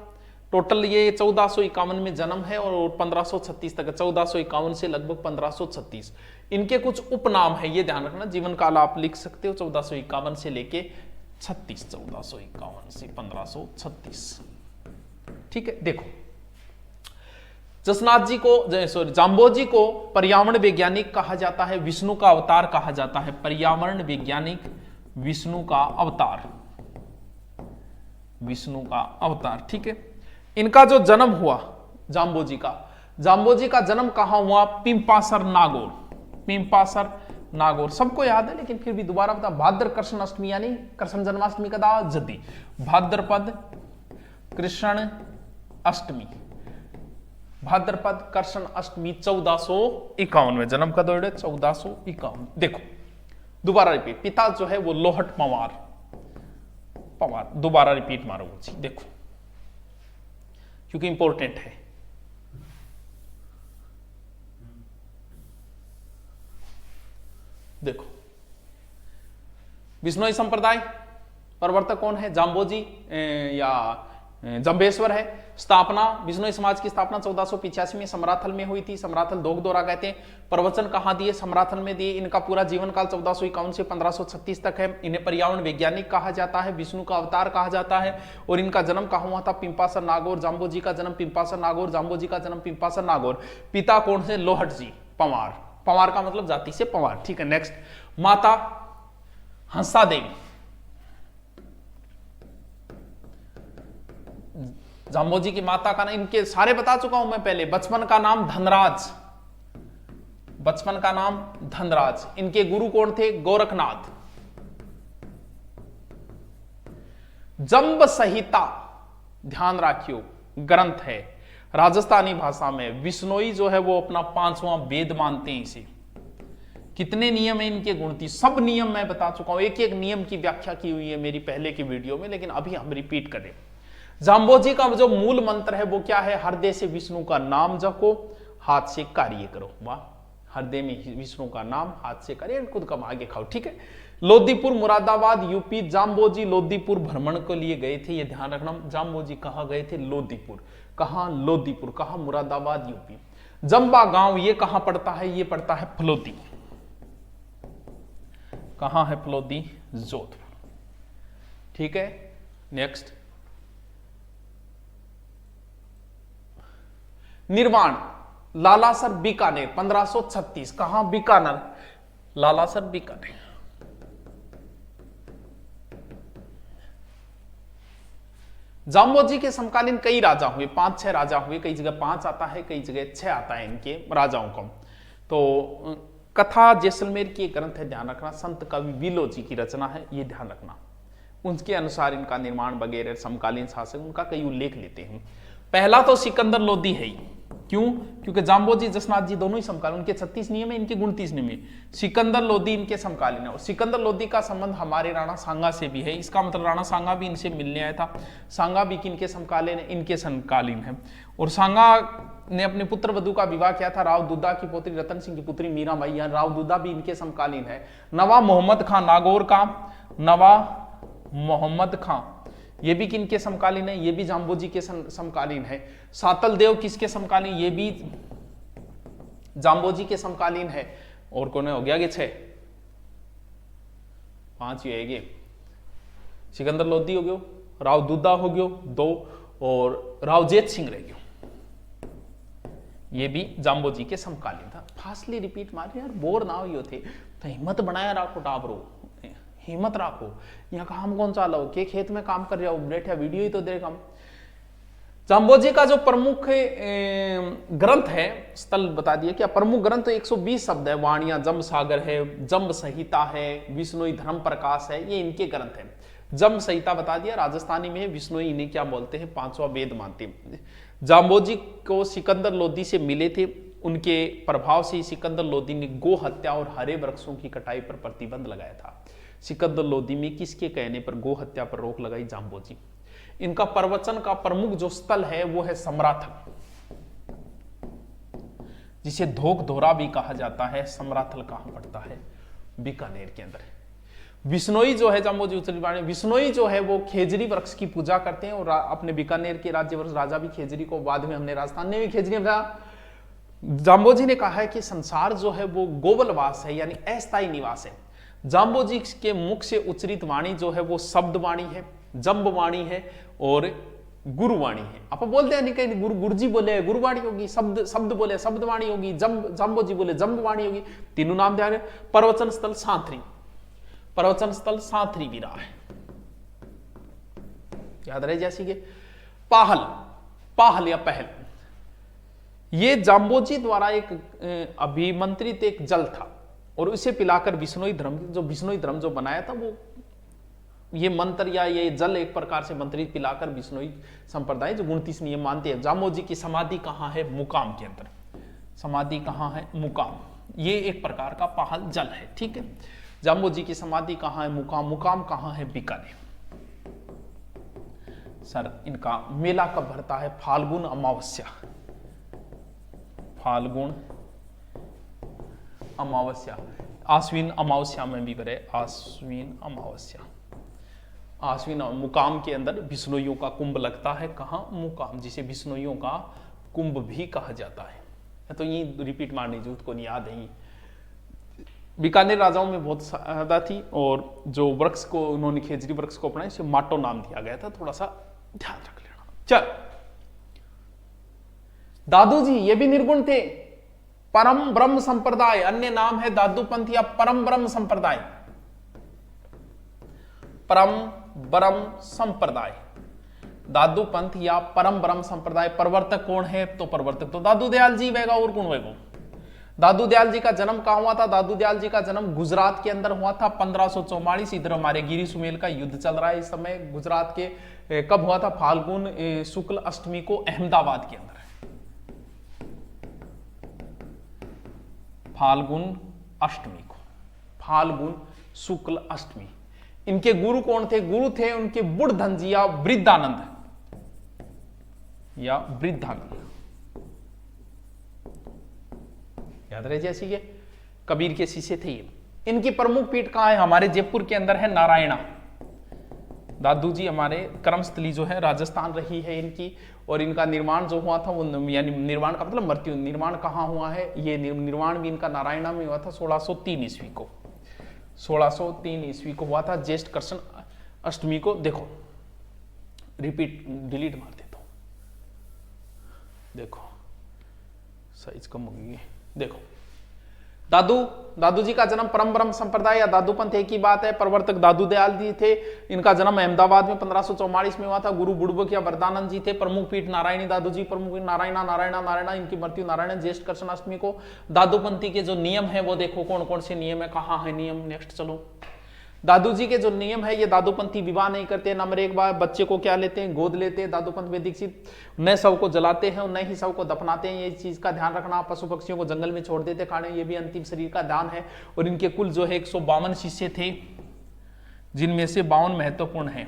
Speaker 1: टोटल ये 1451 में जन्म है और 1536 तक, 1451 से लगभग 1536। इनके कुछ उपनाम है, ये ध्यान रखना। जीवन काल आप लिख सकते हो 1451 से लेके 36, 1451 से 1536। ठीक है, देखो, जसनाथ जी को, जाम्बोजी को पर्यावरण वैज्ञानिक कहा जाता है, विष्णु का अवतार कहा जाता है। पर्यावरण वैज्ञानिक, विष्णु का अवतार, विष्णु का अवतार। ठीक है, इनका जो जन्म हुआ जाम्बोजी का जन्म कहां हुआ? पिंपासर नागौर। पिंपासर नागौर सबको याद है, लेकिन फिर भी दोबारा बता। भाद्र कृष्ण अष्टमी, यानी कृष्ण जन्माष्टमी का दा जदी, भाद्रपद कृष्ण अष्टमी, भाद्रपद कृष्ण अष्टमी 1451 में जन्म का दौड़ 1451। देखो दोबारा रिपीट, पिता जो है वो लोहट पंवार, दोबारा रिपीट मारो जी। देखो, क्योंकि इंपॉर्टेंट है। देखो, बिश्नोई संप्रदाय प्रवर्तक कौन है? जाम्बोजी या जम्बेश्वर है। स्थापना, बिश्नोई समाज की स्थापना 1485 में समराथल में हुई थी। समराथल दोगदोरा कहते हैं। प्रवचन कहाँ दिए? समराथल में दिए। इनका पूरा जीवन काल 1451 से 1536 तक है। इन्हें पर्यावरण वैज्ञानिक कहा जाता है, विष्णु का अवतार कहा जाता है। और इनका जन्म कहाँ हुआ था? पिंपासर नागौर। जाम्बोजी का जन्म पिंपासर नागौर, जाम्बोजी का जन्म पिंपासर नागौर। पिता कौन से? लोहट जी, पंवार। पंवार का मतलब जाति से पंवार, ठीक है। नेक्स्ट, माता हंसा देवी। जाम्बोजी की माता का नाम, इनके सारे बता चुका हूं मैं पहले। बचपन का नाम धनराज, बचपन का नाम धनराज। इनके गुरु कौन थे? गोरखनाथ। जंब संहिता ध्यान रखियो, ग्रंथ है राजस्थानी भाषा में। बिश्नोई जो है वो अपना 5वां वेद मानते हैं इसे। कितने नियम है इनके? गुणती। सब नियम मैं बता चुका हूं, एक एक नियम की व्याख्या की हुई है मेरी पहले की वीडियो में, लेकिन अभी हम रिपीट करें। जाम्बोजी का जो मूल मंत्र है वो क्या है? हृदय से विष्णु का नाम जपो, हाथ से कार्य करो। वाह, हृदय में विष्णु का नाम, हाथ से कार्य, खुद कमा के खाओ, ठीक है। लोदीपुर मुरादाबाद यूपी। जाम्बोजी लोदीपुर भ्रमण के लिए गए थे, ये ध्यान रखना। जाम्बोजी कहां गए थे? लोदीपुर। कहां? लोदीपुर। कहां? मुरादाबाद यूपी। जंबा गांव ये कहां पड़ता है? ये पड़ता है फलोदी। कहां है फलोदी? जोधपुर, ठीक है। नेक्स्ट, निर्वाण लालासर बीकानेर 1536। कहां? बीकानेर, लालासर बीकानेर। जाम्बोजी के समकालीन कई राजा हुए, 5-6 राजा हुए। कई जगह 5 आता है, कई जगह 6 आता है इनके राजाओं का। तो कथा जैसलमेर की एक ग्रंथ है, ध्यान रखना। संत कवि विलो जी की रचना है, ये ध्यान रखना। उनके अनुसार इनका निर्माण वगैरह समकालीन शासक उनका कई उल्लेख लेते हैं। पहला तो सिकंदर लोदी है ही। क्यों? क्योंकि जाम्बोजी जसनाथ जी दोनों ही समकालीन, उनके 36 नियम है, इनके 29 नियम है। सिकंदर लोदी इनके समकालीन है। और सिकंदर लोदी का संबंध हमारे राणा सांगा से भी है। इसका मतलब राणा सांगा भी इनसे मिलने आया था। सांगा भी इनके समकालीन है, इनके समकालीन है। और सांगा ने अपने पुत्र वधु का विवाह किया था राव दुद्दा की पुत्री रतन सिंह की पुत्री मीरा माई। राव दुद्दा भी इनके समकालीन है। नवाब मोहम्मद खां नागौर का, नवाब मोहम्मद खां, ये भी किनके समकालीन है? ये भी जाम्बोजी के समकालीन है। सातल देव किसके समकालीन? ये भी जाम्बोजी के समकालीन है। और कौन हो गया? 6, 5 ही है। सिकंदर लोदी हो गयो, राव दुद्दा हो गयो 2, और राव जेत सिंह रह गयो। ये भी जाम्बोजी के समकालीन था। फास्टली रिपीट मार यार, बोर ना हो थे तो हिम्मत बनाया राखो टाबरो, हिम्मत रखो। यहाँ काम कौन सा लो के खेत में काम कर रहे हो, बैठा वीडियो ही तो देख हम। जाम्बोजी का जो प्रमुख ग्रंथ है, स्थल बता दिया क्या? प्रमुख ग्रंथ 120 शब्द है। वाणियां जंब सागर है, जंब संहिता है, बिश्नोई धर्म प्रकाश है, ये इनके ग्रंथ है। जंब संहिता बता दिया, राजस्थानी में है। बिश्नोई इन्हें क्या बोलते हैं? 5वां वेद मानते हैं। जाम्बोजी को सिकंदर लोदी से मिले थे, उनके प्रभाव से सिकंदर लोदी ने गो हत्या और हरे वृक्षों की कटाई पर प्रतिबंध लगाया था। सिकंदर लोदी में किसके कहने पर गो हत्या पर रोक लगाई? जाम्बोजी। इनका प्रवचन का प्रमुख जो स्थल है वो है समराथल, जिसे धोक धोरा भी कहा जाता है। समराथल कहां पड़ता है? बीकानेर के अंदर। बिश्नोई जो है, जाम्बोजी उत्तरी बिश्नोई जो है वो खेजरी वृक्ष की पूजा करते हैं। और अपने बीकानेर के राज्य राजा भी खेजरी को, बाद में हमने राजस्थान में भी खेजरी बताया। जाम्बोजी ने कहा है कि संसार जो है वो गोवलवास है, यानी अस्थायी निवास है। जाम्बोजी के मुख से उच्चरित वाणी जो है वो शब्द वाणी है, जंब वाणी है और गुरुवाणी है। आप बोलते हैं नहीं कहीं गुरुजी बोले गुरुवाणी होगी, शब्द बोले शब्दवाणी होगी, जाम्बोजी बोले जंबवाणी होगी। तीनों नाम ध्यान। प्रवचन स्थल सांथरी, प्रवचन स्थल सांथरी भी रहा है, याद रहे। जैसे कि पाहल, पाहल या पहल, ये जाम्बोजी द्वारा एक अभिमंत्रित एक जल था और उसे पिलाकर बिश्नोई धर्म जो बनाया था वो ये मंत्र या ये जल एक प्रकार से मंत्रित पिलाकर बिश्नोई संप्रदाय जो 29 नियम मानते हैं। जाम्बोजी की समाधि कहां है? मुकाम के अंदर। समाधि कहां है? मुकाम। ये एक प्रकार का पाहल जल है, ठीक है। जाम्बोजी की समाधि कहां है? मुकाम। मुकाम कहां है? बीकानेर। सर इनका मेला कब भरता है? फाल्गुन अमावस्या, फाल्गुन अमावस्या। आश्विन अमावस्या में भी करे, आश्विन अमावस्या। आश्विन मुकाम के अंदर बिश्नोइयों का कुंभ लगता है, कहाँ? मुकाम, जिसे बिश्नोइयों का कुंभ भी कहा जाता है। तो ये रिपीट मारने जरूरत को नहीं, याद है। बीकानेर राजाओं में बहुत ज्यादा थी, और जो वृक्ष को उन्होंने खेजरी वृक्ष को अपनाया, इसे माटो नाम दिया गया था, थोड़ा सा ध्यान रख लेना। चल, दादू जी ये भी निर्गुण थे, परम ब्रह्म संप्रदाय, अन्य नाम है दादू पंथ या परम ब्रह्म संप्रदाय। परम ब्रह्म संप्रदाय, दादू पंथ या परम ब्रह्म संप्रदाय। प्रवर्तक कौन है? तो प्रवर्तक तो दादू दयाल जी वेगा, और कौन वेगो? दादू दयाल जी का जन्म कहां हुआ था? दादू दयाल जी का जन्म गुजरात के अंदर हुआ था 1544। इधर हमारे गिरी सुमेल का युद्ध चल रहा है इस समय। गुजरात के कब हुआ था? फाल्गुन शुक्ल अष्टमी को अहमदाबाद के अंदर। फाल्गुन अष्टमी को, फाल्गुन शुक्ल अष्टमी। इनके गुरु कौन थे? गुरु थे उनके बुढ़धन जी या वृद्धानंद, या वृद्धानंद, याद रहे जैसी के कबीर के शिष्य थे ये। इनकी प्रमुख पीठ कहां है? हमारे जयपुर के अंदर है नारायणा। दादू जी हमारे कर्मस्थली जो है राजस्थान रही है इनकी, और इनका निर्माण जो हुआ था वो, यानी निर्माण का मतलब मृत्यु, निर्माण कहां हुआ है? ये निर्माण भी इनका नारायणा में हुआ था 1603 ईस्वी को। 1603 ईस्वी को हुआ था, ज्येष्ठ कृष्ण अष्टमी को। देखो रिपीट डिलीट मार देता हूं, देखो साइज कम होगी। देखो दादू जी का जन्म परम ब्रह्म संप्रदाय या दादू पंथ एक ही बात है। प्रवर्तक दादू दयाल जी थे। इनका जन्म अहमदाबाद में 1544 में हुआ था। गुरु बुड़बक या वरदानंद जी थे। प्रमुख पीठ नारायणी। दादू जी प्रमुख पीठ नारायणा। इनकी मृत्यु नारायण ज्येष्ठ कृष्ण अष्टमी को। दादू पंथी के जो नियम है वो देखो कौन कौन से नियम है, कहाँ है नियम। नेक्स्ट चलो, दादू जी के जो नियम है, ये दादूपंथी विवाह नहीं करते। नंबर एक बार बच्चे को क्या लेते हैं? गोद लेते हैं। दादूपंथ में दीक्षित न शव को जलाते हैं और न ही शव को दफनाते हैं, ये चीज का ध्यान रखना। पशु पक्षियों को जंगल में छोड़ देते खाने, ये भी अंतिम शरीर का दान है। और इनके कुल जो है 152 शिष्य थे, जिनमें से 52 महत्वपूर्ण है।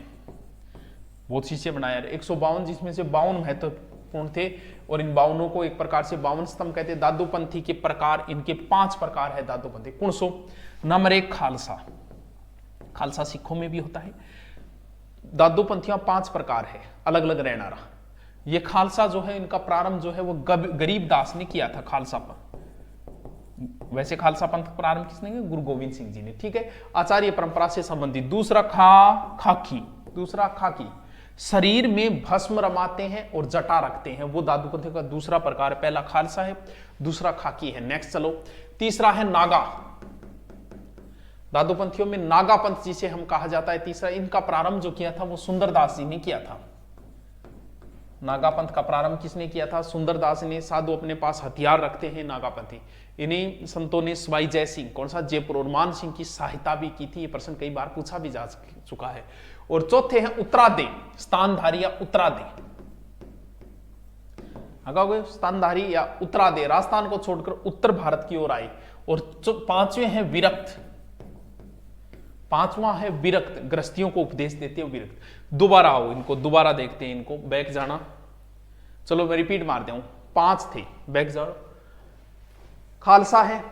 Speaker 1: बहुत शिष्य बनाया 152, जिसमें से 52 महत्वपूर्ण थे। और इन 52 को एक प्रकार से 52 स्तंभ कहते हैं। दादूपंथी के प्रकार, इनके 5 प्रकार है दादूपंथी। कौन सो? नंबर 1 खालसा। खालसा सिखों में भी होता है। दादूपंथियां 5 प्रकार है, अलग अलग रहना रहा। ये खालसा जो है, इनका प्रारंभ जो है वो गरीब दास ने किया था। खालसा पंथ, वैसे खालसा पंथ का प्रारंभ किसने किया? गुरु गोविंद सिंह जी ने। ठीक है, आचार्य परंपरा से संबंधित। दूसरा खाकी। दूसरा खाकी, शरीर में भस्म रमाते हैं और जटा रखते हैं, वो दादूपंथी का दूसरा प्रकार है। पहला खालसा है, दूसरा खाकी है। नेक्स्ट चलो, तीसरा है नागा। दादूपंथियों में नागा पंथ जिसे हम कहा जाता है तीसरा। इनका प्रारंभ जो किया था वो सुंदरदास जी ने किया था। नागा पंथ का प्रारंभ किसने किया था? सुंदरदास ने। साधु अपने पास हथियार रखते हैं नागापंथी। इन्हीं संतों ने स्वाई जय सिंह, कौन सा? जयपुर, और मान सिंह की सहायता भी की थी। ये प्रश्न कई बार पूछा भी जा चुका है। और चौथे हैं उत्तरादे, स्थानधारी या उत्तरादे। स्थानधारी या उत्तरादे, राजस्थान को छोड़कर उत्तर भारत की ओर आए। और 5वें हैं विरक्त। 5वां है विरक्त, गृहस्थियों को उपदेश देते हैं विरक्त। दोबारा आओ, इनको दोबारा देखते हैं। इनको बैक जाना, चलो मैं रिपीट मार दूं। 5 थे, बैक जाओ। खालसा है,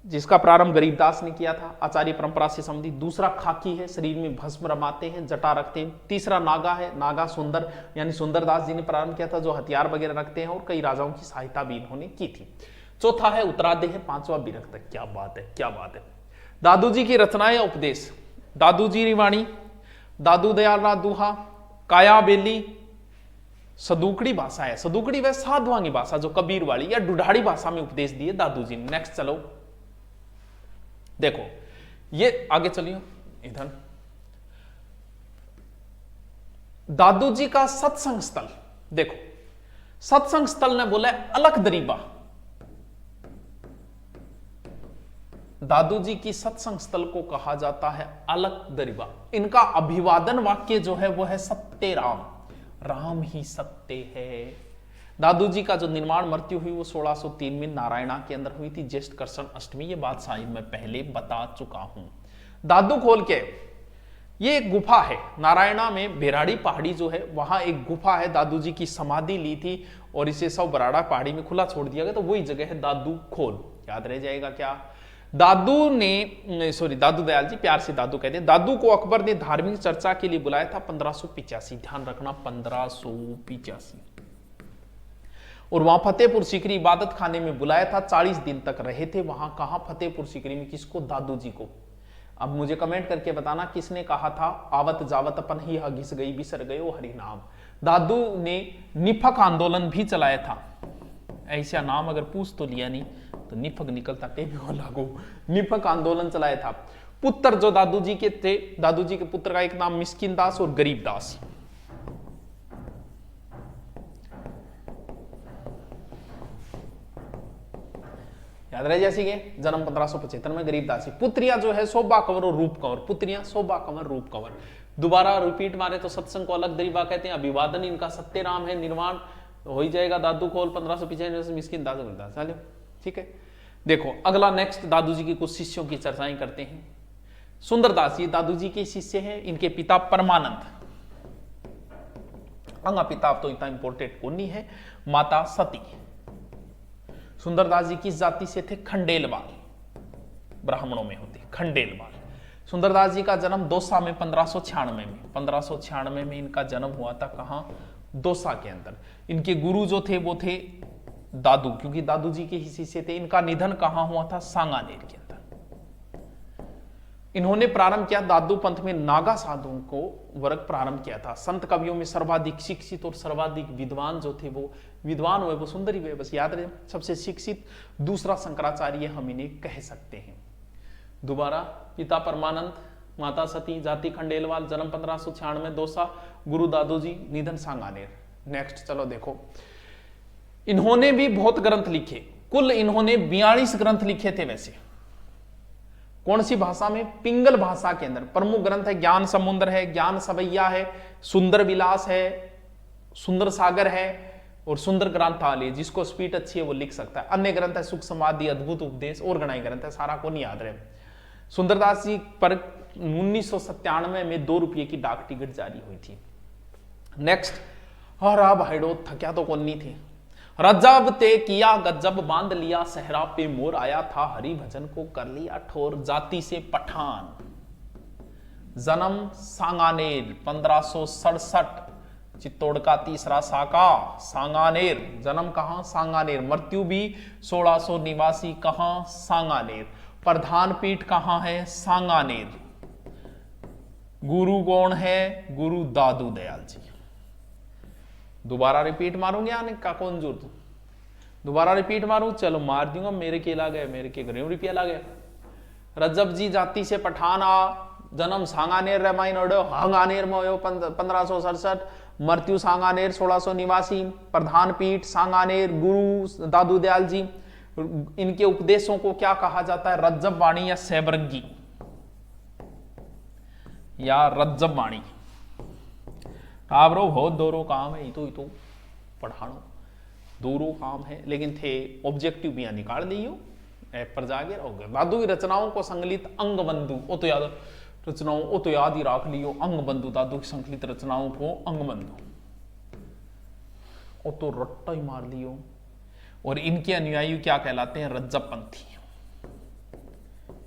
Speaker 1: जिसका प्रारंभ गरीबदास ने किया था, आचार्य परंपरा से संबंधित। दूसरा खाकी है, शरीर में भस्म रमाते हैं, जटा रखते हैं। तीसरा नागा है, नागा सुंदर, यानी सुंदरदास जी ने प्रारंभ किया था, जो हथियार वगैरह रखते हैं और कई राजाओं की सहायता भी इन्होंने की थी। चौथा है उत्तरादे है, 5वां विरक्त। क्या बात है, क्या बात है। दादू जी की रचनाएं उपदेश, दादू जी रिवाणी, दादू दयाल नाथ दूहा, काया बेली, सदुकड़ी भाषा है। सदुकड़ी वह साधुआंगी भाषा जो कबीर वाली या डुढाड़ी भाषा में उपदेश दिए दादू जी ने। नेक्स्ट चलो, देखो ये आगे चलिए इधर। दादू जी का सत्संग स्थल देखो, सत्संग स्थल ने बोला अलख दरीबा। दादू जी की सत्संग स्थल को कहा जाता है अलख दरीबा। इनका अभिवादन वाक्य जो है वो है सत्य राम, राम ही सत्य है। दादू जी का जो निर्माण मृत्यु हुई वो 1603 में नारायणा के अंदर हुई थी, ज्येष्ठ कृष्ण अष्टमी। ये बात शायद मैं पहले बता चुका हूं। दादू खोल के ये एक गुफा है नारायणा में, बेराड़ी पहाड़ी जो है वहां एक गुफा है। दादू जी की समाधि ली थी और इसे सब बराड़ा पहाड़ी में खुला छोड़ दिया गया, तो वही जगह है दादू खोल। याद रह जाएगा क्या? दादू ने, सॉरी दादू दयाल जी, प्यार से दादू कहते हैं, दादू को अकबर ने धार्मिक चर्चा के लिए बुलाया था 1585, ध्यान रखना 1585, और वहां फतेहपुर सीकरी इबादत खाने में बुलाया था, 40 दिन तक रहे थे वहां। कहा फतेहपुर सीकरी में, किसको? दादू जी को। अब मुझे कमेंट करके बताना किसने कहा था, आवत जावत अपन ही घिस गई बिसर गए वो हरि नाम। दादू ने निफक आंदोलन भी चलाया था, ऐसा नाम अगर पूछ तो लिया नहीं तो निफक निकलता टेबी लागू। निफक आंदोलन चलाया था। पुत्र जो दादू जी के थे, दादू जी के पुत्र का एक नाम मिस्किन दास और गरीब दास। याद रहे जैसे कि जन्म 1575 में गरीबदासी। पुत्रियां जो है शोभा कंवर और रूप कंवर, पुत्रियां शोभा कंवर रूप कंवर। दोबारा रिपीट मारे तो सत्संग को अलग दरीबा कहते हैं, अभिवादन इनका सत्यराम है, निर्वाण हो ही जाएगा दादू खोल 1595 मिस्किन दादू मिलता। चलो ठीक है, देखो अगला नेक्स्ट दादू जी की कुछ शिष्यों की चर्चाएं करते हैं। सुंदरदास ये दादू जी के शिष्य हैं, इनके पिता परमानंद, अंगा पिता तो इतना इंपोर्टेंट कौन नहीं है, माता सती। सुंदरदास जी किस जाति से थे? खंडेलवाल, ब्राह्मणों में होते खंडेलवाल। सुंदरदास जी का जन्म दौसा में 1596 में इनका जन्म हुआ था। कहां? दौसा के अंदर। इनके गुरु जो थे वो थे दादू, क्योंकि दादू जी के ही शिष्य थे। इनका निधन कहां हुआ था? सांगानेर के अंदर। इन्होंने प्रारंभ किया दादू पंथ में नागा साधुओं को वर्ग प्रारंभ किया था। संत कवियों में सर्वाधिक शिक्षित और सर्वाधिक विद्वान जो थे वो विद्वान हुए वो सुंदरी हुए, बस याद रहे सबसे शिक्षित दूसरा शंकराचार्य हम इन्हें कह सकते हैं। दोबारा पिता परमानंद, माता सती, जाति खंडेलवाल, जन्म 1596 दौसा, गुरु दादू जी, निधन सांगानेर। नेक्स्ट चलो देखो, इन्होंने भी बहुत ग्रंथ लिखे, कुल इन्होंने 42 ग्रंथ लिखे थे। वैसे कौन सी भाषा में? पिंगल भाषा के अंदर। प्रमुख ग्रंथ है ज्ञान समुद्र है, ज्ञान सवैया है, सुंदर विलास है, सुंदर सागर है और सुंदर ग्रंथावली। जिसको स्पीड अच्छी है वो लिख सकता है। अन्य ग्रंथ है सुख समाधि, अद्भुत उपदेश और गणाई ग्रंथ है, सारा को नहीं याद रहे। सुंदरदास जी पर 1997 में 2 रुपये की डाक टिकट जारी हुई थी। नेक्स्ट, हरा भाईडो थक्या तो कौन नहीं थी। रजब ते किया गजब बांध लिया, सहरा पे मोर आया था, हरि भजन को कर लिया ठोर। जाति से पठान, जन्म सांगानेर 1567, चित्तौड़ का तीसरा साका सांगानेर। जन्म कहां? सांगानेर। मृत्यु भी 1600 निवासी कहां? सांगानेर। प्रधान पीठ कहां है? सांगानेर। गुरु कौन है? गुरु दादू दयाल जी। दोबारा रिपीट मारूंगे आने का कौन जरूरत? दोबारा रिपीट मारूं? चलो मार दूंगा, मेरे के ला गए, मेरे के घर रुपया ला गया। रजब जी जाति से पठान आ, जन्म सांगानेर रामायण हांगानेर में हो 1567, मृत्यु सांगानेर 1600 निवासी, प्रधान पीठ सांगानेर, गुरु दादू दयाल जी। इनके उपदेशों को क्या कहा जाता है? रज्जब वाणी या सैबरंगी या रज्जब वाणी। टाबरो बहुत दोरो काम है, तो पढ़ानो दोरो काम है, लेकिन थे ऑब्जेक्टिव भी निकाल दियो ऐप पर जाके रहोगे। दादू की रचनाओं को संकलित अंग बंधु, वो तो याद रचनाओं वो तो याद ही रख लियो। अंग बंधु, दादू की संकलित रचनाओं को अंग बंधु, वो तो रट्टा ही मार लियो। और इनके अनुयायी क्या कहलाते हैं? रज्जब पंथी।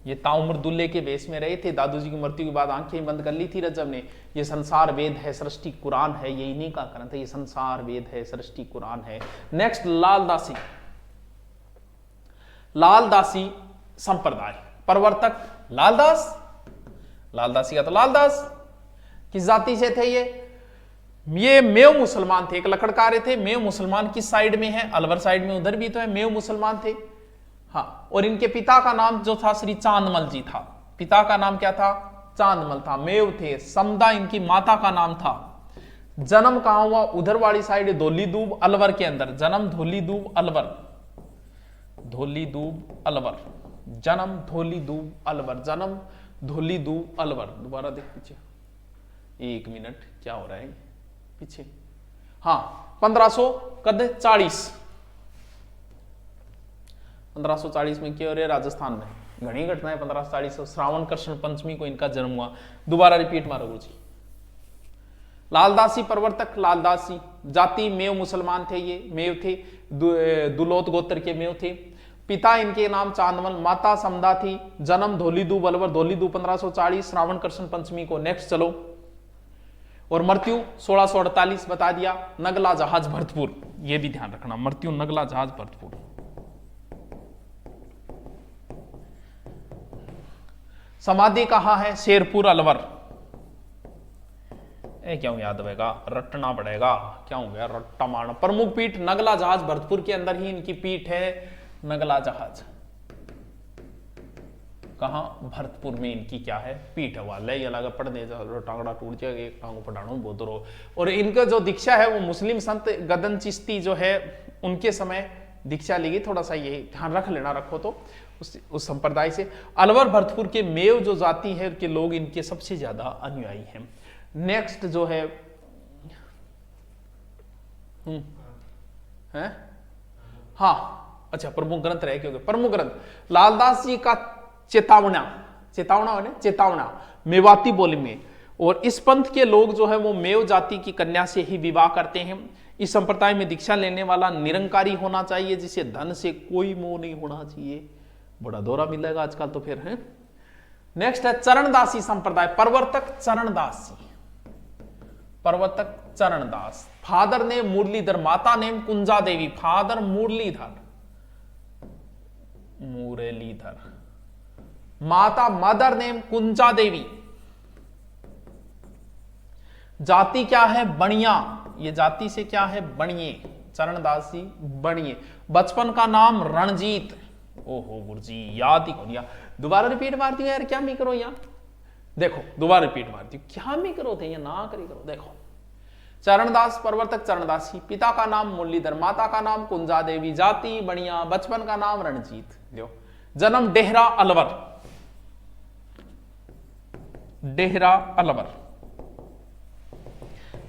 Speaker 1: ये ताउम्र दुल्ले के वेश में रहे थे। दादू जी की मृत्यु के बाद आंखें बंद कर ली थी रज्जब ने। ये संसार वेद है, सृष्टि कुरान है, ये इन्हीं का ग्रंथ है। ये संसार वेद है, सृष्टि कुरान है। नेक्स्ट, लालदासी। लालदासी संप्रदाय प्रवर्तक लालदास। लालदासी का तो लालदास किस जाति से थे? ये मेव मुसलमान थे, एक लकड़कारे थे। मेव मुसलमान किस साइड में है? अलवर साइड में, उधर भी तो है। मेव मुसलमान थे, हाँ। और इनके पिता का नाम जो था श्री चांदमल जी था। पिता का नाम क्या था? चांदमल था। मेव थे। समदा इनकी माता का नाम था। जन्म कहां हुआ? उधर वाली साइड धोलीदूब अलवर के अंदर। जन्म धोलीदूब अलवर, धोलीदूब अलवर, जन्म धोलीदूब अलवर, जन्म धोलीदूब अलवर। दोबारा देख पीछे, 1 मिनट, क्या हो रहा है पीछे? हाँ, 1540 1540 में क्या हो रहा है? राजस्थान में घनी घटनाएं। 1540 श्रावण कृष्ण पंचमी को इनका जन्म हुआ। दोबारा रिपीट मारो गुरु जी। लालदासी प्रवर्तक लालदासी, जाति मेव मुसलमान थे। ये मेव थे, दुलोत गोत्र के मेव थे। पिता इनके नाम चांदमल, माता समदा थी, जन्म धोलीदू बलवर, धोलीदू 1540, श्रावण कृष्ण पंचमी को। नेक्स्ट चलो, और मृत्यु 1648 बता दिया, नगला जहाज भरतपुर, ये भी ध्यान रखना, मृत्यु नगला जहाज भरतपुर। समाधि कहां है? शेरपुर अलवर। क्यों याद होगा, रटना पड़ेगा, क्या हो गया, रट्टा मारना। प्रमुख पीठ नगला जहाज भरतपुर के अंदर ही इनकी पीठ है, नगला जहाज। कहां? भरतपुर में इनकी क्या है? पीठ है। वाले ये लगा पढ़ने टांगड़ा टूट जाएगा, एक टांग पढ़ाना बहुत रो। और इनका जो दीक्षा है वो मुस्लिम संत गदन चिश्ती जो है उनके समय दीक्षा ली, थोड़ा सा ये ध्यान रख लेना, रखो तो उस संप्रदाय से। अलवर भरतपुर के मेव जो जाति है के लोग इनके सबसे ज्यादा अनुयायी हैं। नेक्स्ट जो है हाँ, अच्छा, प्रमुख ग्रंथ रहे, क्योंकि प्रमुख ग्रंथ लालदास जी का चेतावना मेवाती बोली में। और इस पंथ के लोग जो है वो मेव जाति की कन्या से ही विवाह करते हैं। इस संप्रदाय में दीक्षा लेने वाला निरंकारी होना चाहिए, जिसे धन से कोई मोह नहीं होना चाहिए। बड़ा दौरा मिलेगा आजकल तो फिर है। नेक्स्ट है चरणदासी संप्रदाय, प्रवर्तक चरणदास। फादर नेम मुरलीधर, माता नेम कुंजा देवी। फादर मुरलीधर, माता मदर नेम कुंजा देवी। जाति क्या है? बणिया। ये जाति से क्या है? बणिए, चरणदासी बणिए। बचपन का नाम रणजीत। ओहो गुरुजी, याद ही कौन, दोबारा रिपीट मारती हूँ यार, क्या मी करो यहाँ, देखो दोबारा रिपीट मारती हूँ, क्या मी करो थे ना करी करो। देखो, चरणदास, प्रवर्तक चरणदासी, पिता का नाम मुरलीधर, माता का नाम कुंजा देवी, जाति बणिया, बचपन का नाम रणजीत। लो, जन्म डेहरा अलवर।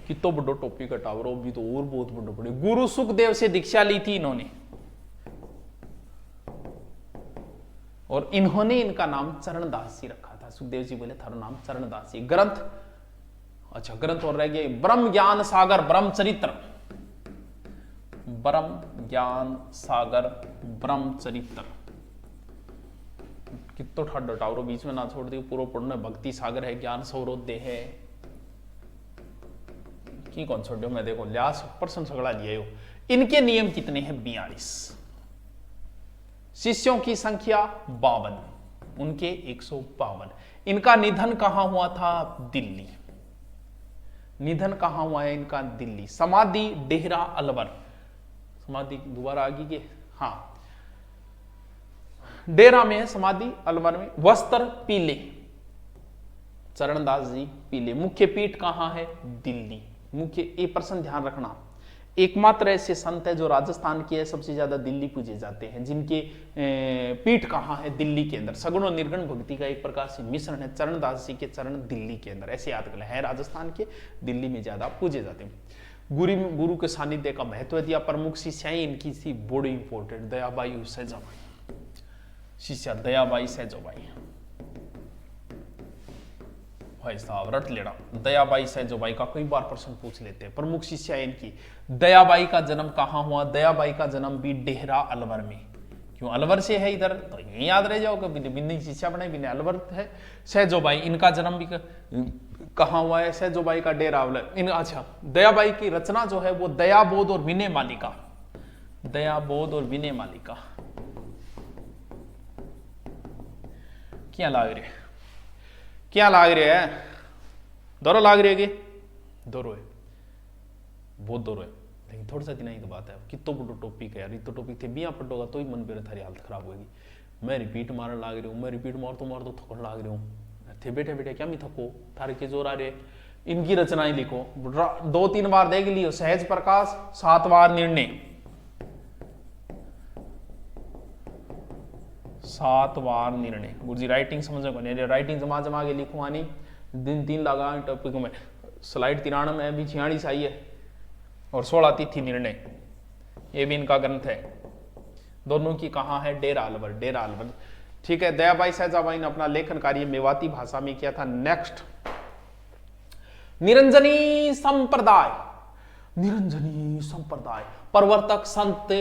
Speaker 1: कितो बड़ो टॉपिक हटावरो, भी तो और बहुत बड़ो पड़े। गुरु सुखदेव से दीक्षा ली थी इन्होंने, और इन्होंने इनका नाम चरणदासी रखा था। सुखदेव जी बोले थारा नाम चरणदासी। ग्रंथ, अच्छा ग्रंथ और रह गए, ब्रह्म ज्ञान सागर ब्रह्मचरित्र, ब्रह्म ज्ञान सागर ब्रह्मचरित्र। कितो ठाडो टावरो बीच में ना छोड़ दियो, पूरा पढ़ना। भक्ति सागर है, ज्ञान सौरोदय है, की कौन छोड़ दियो, मैं देखो ल्यास पर्सन सगड़ा लिया हो। इनके नियम कितने हैं? 42। शिष्यों की संख्या 52, उनके 152। इनका निधन कहां हुआ था? दिल्ली। निधन कहां हुआ है इनका? दिल्ली। समाधि डेहरा अलवर। समाधि दोबारा आगे के, हाँ, डेरा में है समाधि, अलवर में। वस्त्र पीले, चरणदास जी पीले। मुख्य पीठ कहां है? दिल्ली। मुख्य, एक प्रश्न ध्यान रखना, एकमात्र ऐसे संत है जो राजस्थान के सबसे ज्यादा दिल्ली पूजे जाते हैं, जिनके पीठ कहां है? दिल्ली के अंदर। सगुण और निर्गुण भक्ति का एक प्रकार से मिश्रण है। चरणदास जी के चरण दिल्ली के अंदर, ऐसे याद कर है, राजस्थान के, दिल्ली में ज्यादा पूजे जाते हैं। गुरु के सानिध्य का महत्व दिया। प्रमुख शिष्याएं इनकी थी बड़ी इंपॉर्टेंट, दयाबाई सैजोबाई। शिष्या दयाबाई सैजोबाई, भाई साहब रट लेना। दयाबाई सैजोबाई का कई बार प्रश्न पूछ लेते हैं। प्रमुख शिष्या इनकी। दयाबाई का जन्म कहां हुआ? दयाबाई का जन्म भी डेहरा अलवर में। क्यों अलवर से है इधर, तो ये याद रह जाओ, बिन्नी शिष्या बनाई, बिन्नी अलवर है। सैजोबाई, इनका जन्म भी कहां हुआ है? सैजोबाई का डेरा अलवर। अच्छा, दयाबाई की रचना जो है वो दयाबोध और विनय मालिका। दयाबोध और विनय मालिका क्या लाग रहे, क्या लाग रहे है? दौरा लाग रहे है, दौरो है, बहुत दौरो है। लेकिन थोड़ा सा दिन ही तो बात है, कितो बड़ो टॉपिक है यार, तो टॉपिक थे बिया पटोगा तो ही मन पे थारी हालत खराब होगी। मैं रिपीट मारने लाग रही हूँ, मैं रिपीट मार तो थकन लाग रही हूँ। थे बैठे बैठे क्या मैं थको, थारे के जोर आ रहे। इनकी रचनाएं लिखो, 2-3 बार देख लियो। सहज प्रकाश, 7 बार निर्णय, 7 बार निर्णय। गुरुजी राइटिंग समझ को नहीं, राइटिंग जमा जमा के लिखो आनी, दिन 3 लगा टॉपिक में। स्लाइड 93 में भी 46 आई है, और 16 तिथि निर्णय, ये भी इनका ग्रंथ है। दोनों की कहां है? डेरा अलवर, डेरा अलवर। ठीक है, दयाबाई सैजाबाई ने अपना लेखन कार्य मेवाती भाषा में किया था। नेक्स्ट, निरंजनी संप्रदाय। निरंजनी संप्रदाय प्रवर्तक संत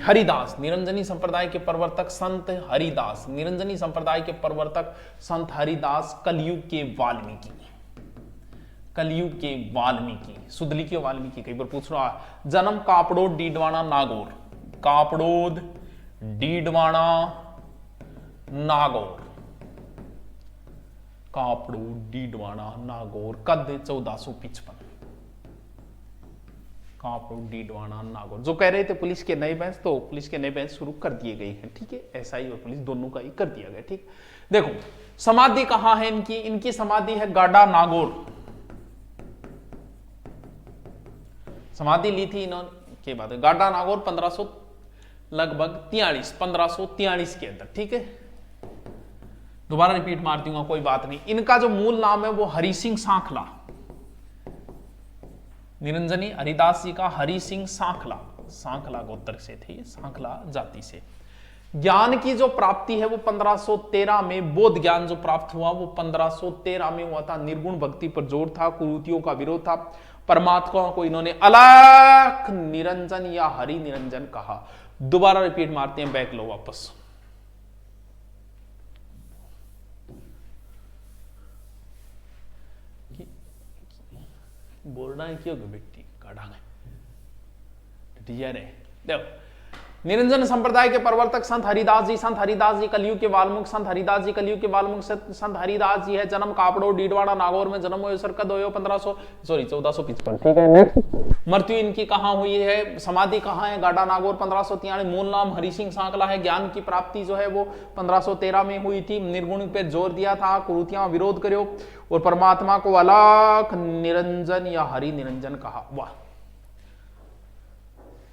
Speaker 1: हरिदास, निरंजनी संप्रदाय के प्रवर्तक संत हरिदास, निरंजनी संप्रदाय के प्रवर्तक संत हरिदास कलयुग के वाल्मीकि, कलयुग के वाल्मीकि, सुदली के वाल्मीकि। कई बार पूछ रहा है। जन्म कापड़ोद डीडवाना नागौर, कापड़ोद डीडवाना नागौर, कापड़ोद डीडवाना नागौर, कद 1455, कापड़ोद डीडवाना नागौर। जो कह रहे थे पुलिस के नए बेंच, तो पुलिस के नए बेंच शुरू कर दिए गए हैं, ठीक है, एसआई और पुलिस दोनों का ही कर दिया गया, ठीक। देखो समाधि कहां है इनकी, इनकी समाधि है गाडा नागौर, समाधि ली थी इन्होंने के बाद गाडा नागौर 1500 लगभग 1543 के अंदर, ठीक है। दोबारा रिपीट मार दूंगा, कोई बात नहीं। इनका जो मूल नाम है वो हरि सिंह सांखला, निरंजनी हरिदास जी का हरि सिंह सांखला, सांखला गोत्र से थे, सांखला जाति से। ज्ञान की जो प्राप्ति है वो 1513 में, बोध ज्ञान जो प्राप्त हुआ वो 1513 में हुआ था। निर्गुण भक्ति पर जोर था, कुरीतियों का विरोध था। परमात्मा को इन्होंने अलख निरंजन या हरि निरंजन कहा। दोबारा रिपीट मारते हैं, बैक लो वापस। बोलना है क्यों बेटी काढ़ा देखो, निरंजन संप्रदाय के प्रवर्तक संत हरिदास जी, संत हरिदास जी कलयुग के वाल्मीकि, संत हरिदास जी कलयुग के वाल्मीकि, संत हरिदास जी है। जन्म कापड़ोद डीडवाना नागौर में जन्म हुए, सरकद हुए 1455, ठीक है। नेक्स्ट, मृत्यु इनकी कहां हुई है, समाधि कहां है, गाडा नागौर 1543। मूल नाम हरि सिंह सांकला है। ज्ञान की प्राप्ति जो है वो 1513 में हुई थी। निर्गुण पे जोर दिया था, कुरीतियां विरोध करो, और परमात्मा को अलख निरंजन या हरि निरंजन कहा। वाह,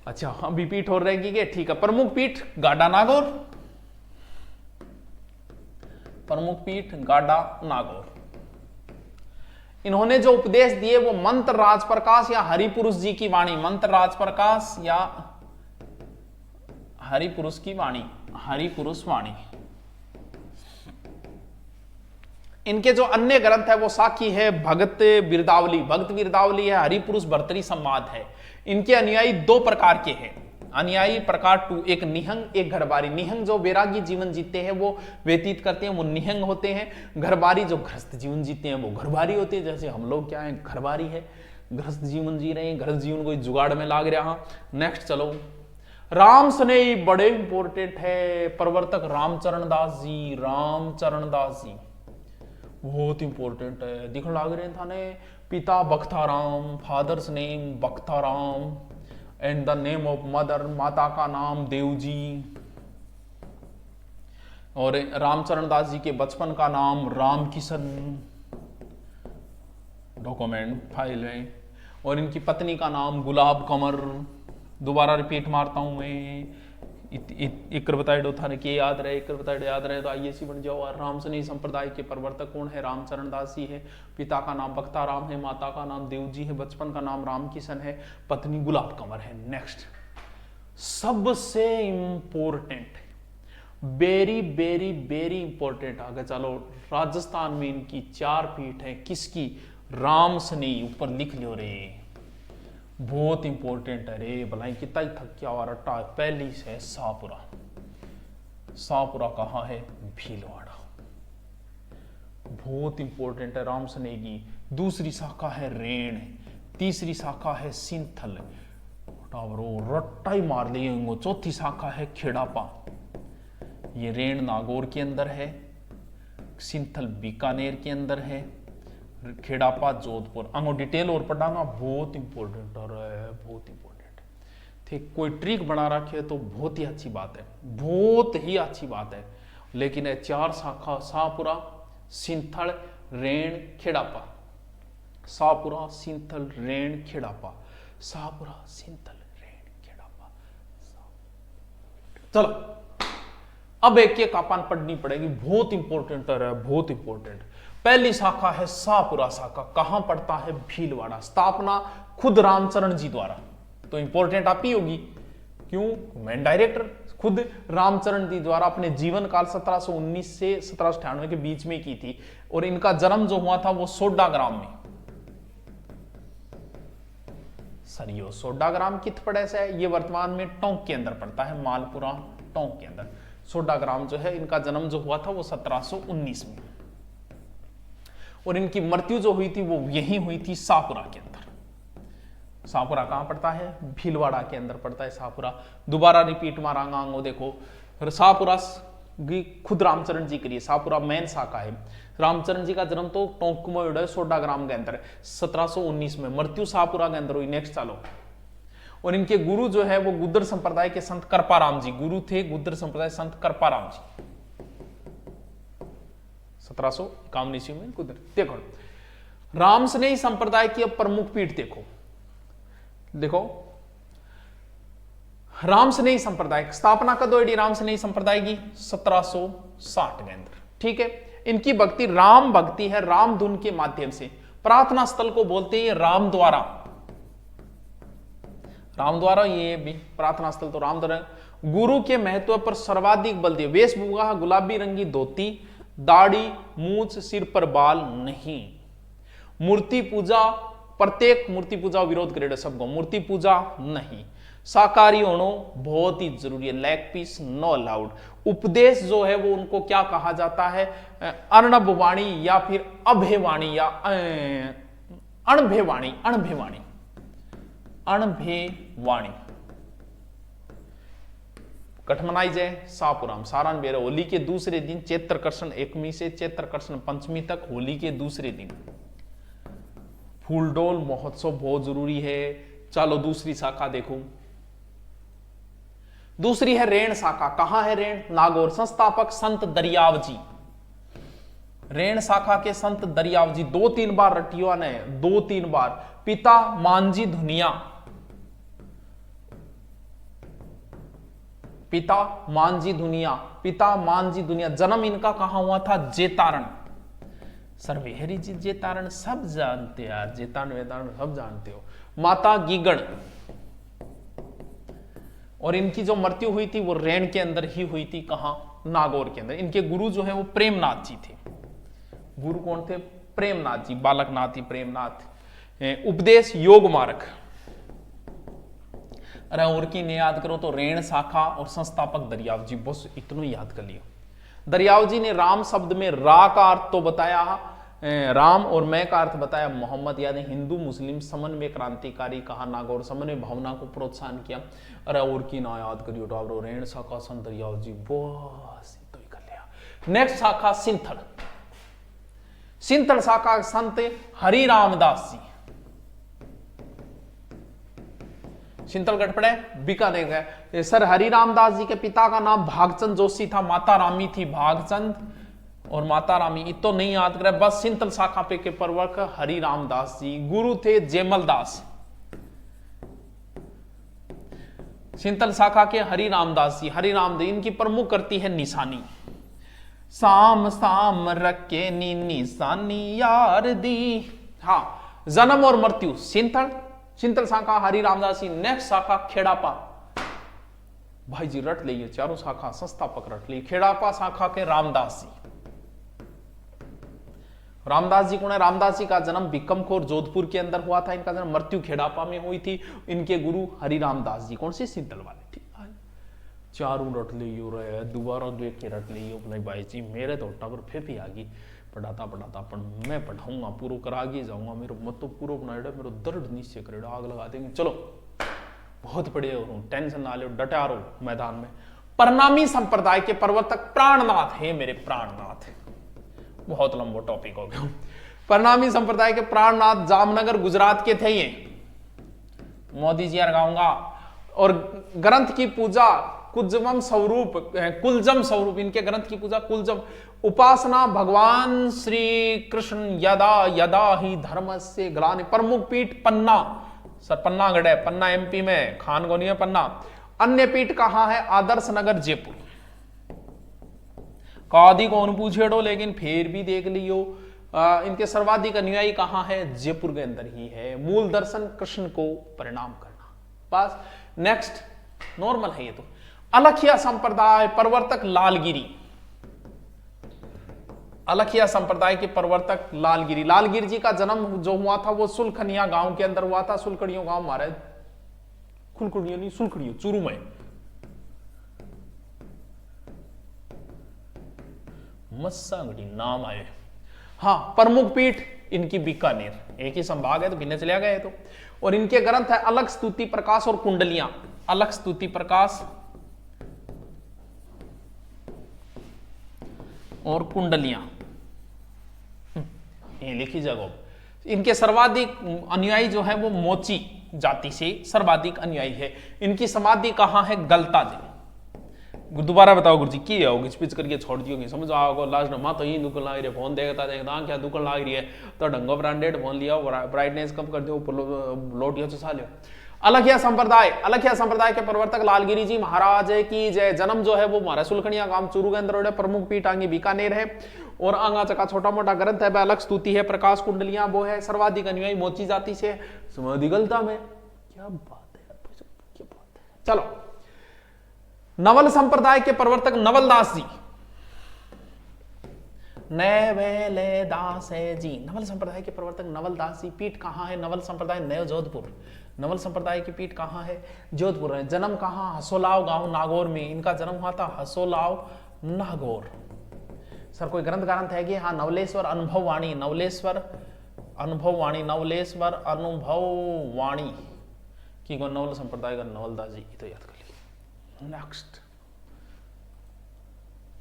Speaker 1: अच्छा, हम भी पीठ और रहेंगे, ठीक है। प्रमुख पीठ गाडा नागौर, प्रमुख पीठ गाडा नागौर। इन्होंने जो उपदेश दिए वो मंत्र राज प्रकाश या हरिपुरुष जी की वाणी, मंत्र राज प्रकाश या हरिपुरुष की वाणी, हरिपुरुष वाणी। इनके जो अन्य ग्रंथ है वो साखी है, भगत बिरदावली, भगत बिरदावली है, हरिपुरुष भर्तरी संवाद है। इनके अनुयायी दो प्रकार के हैं, अनुयायी प्रकार 2, एक निहंग, एक घरबारी। निहंग जो वैरागी जीवन जीते हैं वो व्यतीत करते हैं, वो निहंग होते हैं। घरबारी जो गृहस्थ जीवन जीते हैं वो घरबारी होते हैं। जैसे हम लोग क्या है, घरबारी है, गृहस्थ जीवन जी रहे हैं, गृहस्थ जीवन कोई जुगाड़ में लाग रहा। नेक्स्ट चलो, राम स्नेही बड़े इंपॉर्टेंट है, प्रवर्तक रामचरण दास जी, रामचरण दास जी बहुत इंपॉर्टेंट है, दिखने लाग रहे था ने। पिता Bakhtaram, father's name Bakhtaram, and the name of mother, माता का नाम देवजी। और रामचरण दास जी के बचपन का नाम रामकिशन, डॉक्यूमेंट फाइल है। और इनकी पत्नी का नाम गुलाब कमर। दोबारा रिपीट मारता हूं मैं, एक बताए थाने के याद रहे, एक बताए याद रहे तो आईएसी बन जाओ। राम स्नेही संप्रदाय के प्रवर्तक कौन है, रामचरण दास जी है। पिता का नाम बख्ताराम है, माता का नाम देवजी है, बचपन का नाम रामकिशन है, पत्नी गुलाब कमर है। नेक्स्ट, सबसे important, very very very important, आगे चलो। राजस्थान में इनकी 4 पीठ है, किसकी, राम स्नेही, ऊपर लिख लो रे, बहुत इंपॉर्टेंट है रे, भलाई कितना ही थक क्या हुआ रट्टा। पहली है शाहपुरा, शाहपुरा कहाँ है, भीलवाड़ा, बहुत इंपॉर्टेंट है राम स्नेही की। दूसरी शाखा है रेण, तीसरी शाखा है सिंथल, रट्टा ही मार लिए। चौथी शाखा है खेड़ापा, ये रेण नागौर के अंदर है, सिंथल बीकानेर के अंदर है, खेड़ापा जोधपुर। अंगो डिटेल और पढ़ाना बहुत इंपॉर्टेंट और बहुत इंपॉर्टेंट, ठीक। कोई ट्रिक बना रखे तो बहुत ही अच्छी बात है, बहुत ही अच्छी बात है। लेकिन ये 4 शाखा, शाहपुरा, सिंथल, रेण, खेड़ापा, शाहपुरा, सिंथल, रेण, खेड़ापा, शाहपुरा, सिंथल, रेण, खेड़ापा। चलो अब एक आपान पढ़नी पड़ेगी, बहुत इंपॉर्टेंट है, बहुत इंपॉर्टेंट। पहली शाखा है शाहपुरा शाखा, कहां पड़ता है, भीलवाड़ा। स्थापना खुद रामचरण जी द्वारा, तो इंपॉर्टेंट आप ही होगी, क्यों, मैन डायरेक्टर खुद रामचरण जी द्वारा अपने जीवन काल 1719 से 1798 के बीच में की थी। और इनका जन्म जो हुआ था वो सोडा ग्राम में, सरियो। सोडा ग्राम कित पड़े से है, ये वर्तमान में टोंक के अंदर पड़ता है, मालपुरा टोंक के अंदर। सोडा ग्राम जो है, इनका जन्म जो हुआ था वो 1719 में, और इनकी मृत्यु जो हुई थी वो यहीं हुई थी, शाहपुरा के अंदर। शाहपुरा कहां पड़ता है, भीलवाड़ा के अंदर पड़ता है शाहपुरा। दोबारा रिपीट मारांगा आंगो देखो, शाहपुरा खुद रामचरण जी करिए, शाहपुरा मेन शाखा है। रामचरण जी का जन्म तो टोंक में सोडा ग्राम के अंदर 1719 में, मृत्यु शाहपुरा के अंदर हुई। नेक्स्ट चलो, और इनके गुरु जो है वो गुर्जर संप्रदाय के संत कृपाराम जी, गुरु थे गुर्जर संप्रदाय संत कृपाराम जी, 1751 ईस्वी में गुर्जर। देखो रामस्नेही संप्रदाय की अब प्रमुख पीठ देखो, रामस्नेही संप्रदाय स्थापना कब हुई रामस्नेही संप्रदाय की, 1760 के अंदर। ठीक है, इनकी भक्ति राम भक्ति है, राम धुन के माध्यम से। प्रार्थना स्थल को बोलते हैं राम द्वारा, राम द्वारा, ये भी प्रार्थना स्थल तो राम द्वारा। गुरु के महत्व पर सर्वाधिक बल दिया। वेशभूषा गुलाबी रंगी धोती, दाढ़ी, मूछ, सिर पर बाल नहीं। मूर्ति पूजा, प्रत्येक मूर्ति पूजा विरोध करे सबको, मूर्ति पूजा नहीं। शाकाहारी होना बहुत ही जरूरी है, लेग पीस नो अलाउड। उपदेश जो है वो उनको क्या कहा जाता है, अर्णभवाणी या फिर अभेवाणी या अणभेवाणी, अणभेवाणी, अणभेवाणी। कठमनाई जय शाहपुराम सारान बेरा। होली के दूसरे दिन चैत्र कृष्ण एकमी से चैत्र कृष्ण पंचमी तक, होली के दूसरे दिन फूलडोल महोत्सव बहुत जरूरी है। चलो दूसरी शाखा देखो, दूसरी है रेण शाखा। कहां है रेण, नागौर। संस्थापक संत दरियाव जी, रेण शाखा के संत दरियाव जी। 2-3 बार रटियो ने, 2-3 बार। पिता मांझी धुनिया, पिता मांझी धुनिया, पिता मांझी धुनिया। जन्म इनका कहां हुआ था, जेतारण। सर्वेहरी जी जेतारण सब जानते यार, जेतारण वेतारण सब जानते हो। माता गीगण, और इनकी जो मृत्यु हुई थी वो रेण के अंदर ही हुई थी। कहां, नागौर के अंदर। इनके गुरु जो है वो प्रेमनाथ जी थे। गुरु कौन थे, प्रेमनाथ जी, बालकनाथ ही प्रेमनाथ। उपदेश योग मार्ग। अरे और की ने याद करो तो रेण शाखा और संस्थापक दरियाव जी, बस इतना याद कर लियो। दरियाव जी ने राम शब्द में रा का अर्थ तो बताया, राम, और मैं का अर्थ बताया मोहम्मद, यानी हिंदू मुस्लिम समन्वय क्रांतिकारी कहा, नागौर समन्वय भावना को प्रोत्साहन किया। अरे और की ना याद करियो टावरो, रेण शाखा संत दरियाव जी, बस तो ही कर लिया। नेक्स्ट शाखा सिंथल। सिंथल शाखा संत हरि रामदास जी। सिंथलगढ़ पड़े बीकानेर गए। सर हरि रामदास जी के पिता का नाम भागचंद जोशी था, माता रामी थी, भागचंद और माता रामी। इतो नहीं याद करे, बस सिंथल शाखा पे के प्रवर्तक हरि रामदास जी। गुरु थे जेमल दास। सिंथल शाखा के हरि रामदास जी, हरि रामदेव। इनकी प्रमुख करती है निशानी, साम साम रखे नी निशानी यार दी। हाँ, जन्म और मृत्यु सिंथल, सिंथल शाखा हरि रामदास जी। नेक्स्ट शाखा खेड़ापा, भाई जी रट लीजिए, चारों शाखा संस्थापक रट ली। खेड़ापा शाखा के रामदास जी। रामदास जी कौन है, रामदास जी का जन्म बिकमखोर जोधपुर के अंदर हुआ था। इनका जन्म मृत्यु खेड़ापा में हुई थी। इनके गुरु हरि रामदास जी, कौन से, सिंथल वाले। ठीक है, चारों रट लियो रहे, दोबारा देख के रट लियो। भाई जी मेरे तो टबर फेफी आ गई पढ़ाता पढ़ाता, पर मैं पढ़ाऊंगा, पूरा करा के जाऊंगा। मेरे मत तो पूरा बनाएगा, मेरा दर्द निश्चय करेगा, आग लगा देंगे। चलो बहुत बड़े हो, टेंशन ना लो, डटा रहो मैदान में। परनामी संप्रदाय के प्रवर्तक प्राणनाथ है मेरे प्राणनाथ। बहुत लंबा टॉपिक हो गया। परनामी संप्रदाय के प्राणनाथ जामनगर गुजरात के थे ये, मोदी जी लगाऊंगा। और ग्रंथ की पूजा कुलजम स्वरूप, कुलजम स्वरूप, इनके ग्रंथ की पूजा कुलजम। उपासना भगवान श्री कृष्ण यदा यदा ही धर्म से ग्लानि। प्रमुख पीठ पन्ना, सर पन्ना गढ़ है, पन्ना एमपी में, खानगोनी है पन्ना। अन्य पीठ कहां है, आदर्श नगर जयपुर। कादी कौन पूछेड़ो, लेकिन फिर भी देख लियो। इनके सर्वाधिक अनुयायी कहां है, जयपुर के अंदर ही है। मूल दर्शन कृष्ण को परिणाम करना, बस। नेक्स्ट नॉर्मल है ये तो। अलखिया संप्रदाय प्रवर्तक लालगिरी। अलखिया संप्रदाय के प्रवर्तक लालगिरी। लालगिरी जी का जन्म जो हुआ था वो सुलखनिया गांव के अंदर हुआ था। सुलखनिया गांव हमारे खुलखुड़ियो नहीं सुलखड़ियो, चूरू में। मस्सांगड़ी नाम आए। हाँ, प्रमुख पीठ इनकी बीकानेर, एक ही संभाग है तो गिनने चले गए तो। और इनके ग्रंथ है अलग स्तुति प्रकाश और कुंडलियां, अलग स्तुति प्रकाश और कुंडलियां, ये लिखी जगह। इनके सर्वाधिक अनुयायी जो है वो मोची जाति से सर्वाधिक अनुयायी है। इनकी समाधि कहां है? गलता जी। दोबारा बताओ गुरुजी की है होगी, स्पीच करके छोड़ दियोगे, समझ आओगे लास्ट में मां तो यही दुकान लग रही है, फोन देखता देखता क्या दुकान लग रही है, तो ढंगो ब्रांडेड फोन लिया, ब्राइटनेस कम कर दो, लोटियो चुसा लियो। अलखिया संप्रदाय के प्रवर्तक लालगिरी जी महाराज की जय। जन्म जो है वो हमारा सुलखनिया गांव चूरू के अंदर, प्रमुख पीठ आंगी बीकानेर है। और आंगा चका छोटा मोटा ग्रंथ है, अलग स्तुति है, प्रकाश कुंडलियां वो है, सर्वाधिक अनुयायी मोची जाति से। समाधि गलता में क्या बात है, क्या बात है। चलो, नवल संप्रदाय के प्रवर्तक नवलदास जी, नवल दास है जी, नवल संप्रदाय के प्रवर्तक नवलदास जी। पीठ कहां है? नवल संप्रदाय नव जोधपुर। नवल संप्रदाय की पीठ कहां है? जोधपुर है। जन्म कहां? हसोलाव गांव नागौर में इनका जन्म हुआ था, हसोलाव नागौर। सर कोई ग्रंथ ग्रंथ है कि हाँ, नवलेश्वर अनुभव वाणी, नवलेश्वर अनुभव वाणी, नवलेश्वर अनुभव वाणी की नवल संप्रदाय का नवलदास जी, तो याद कर ली। नेक्स्ट,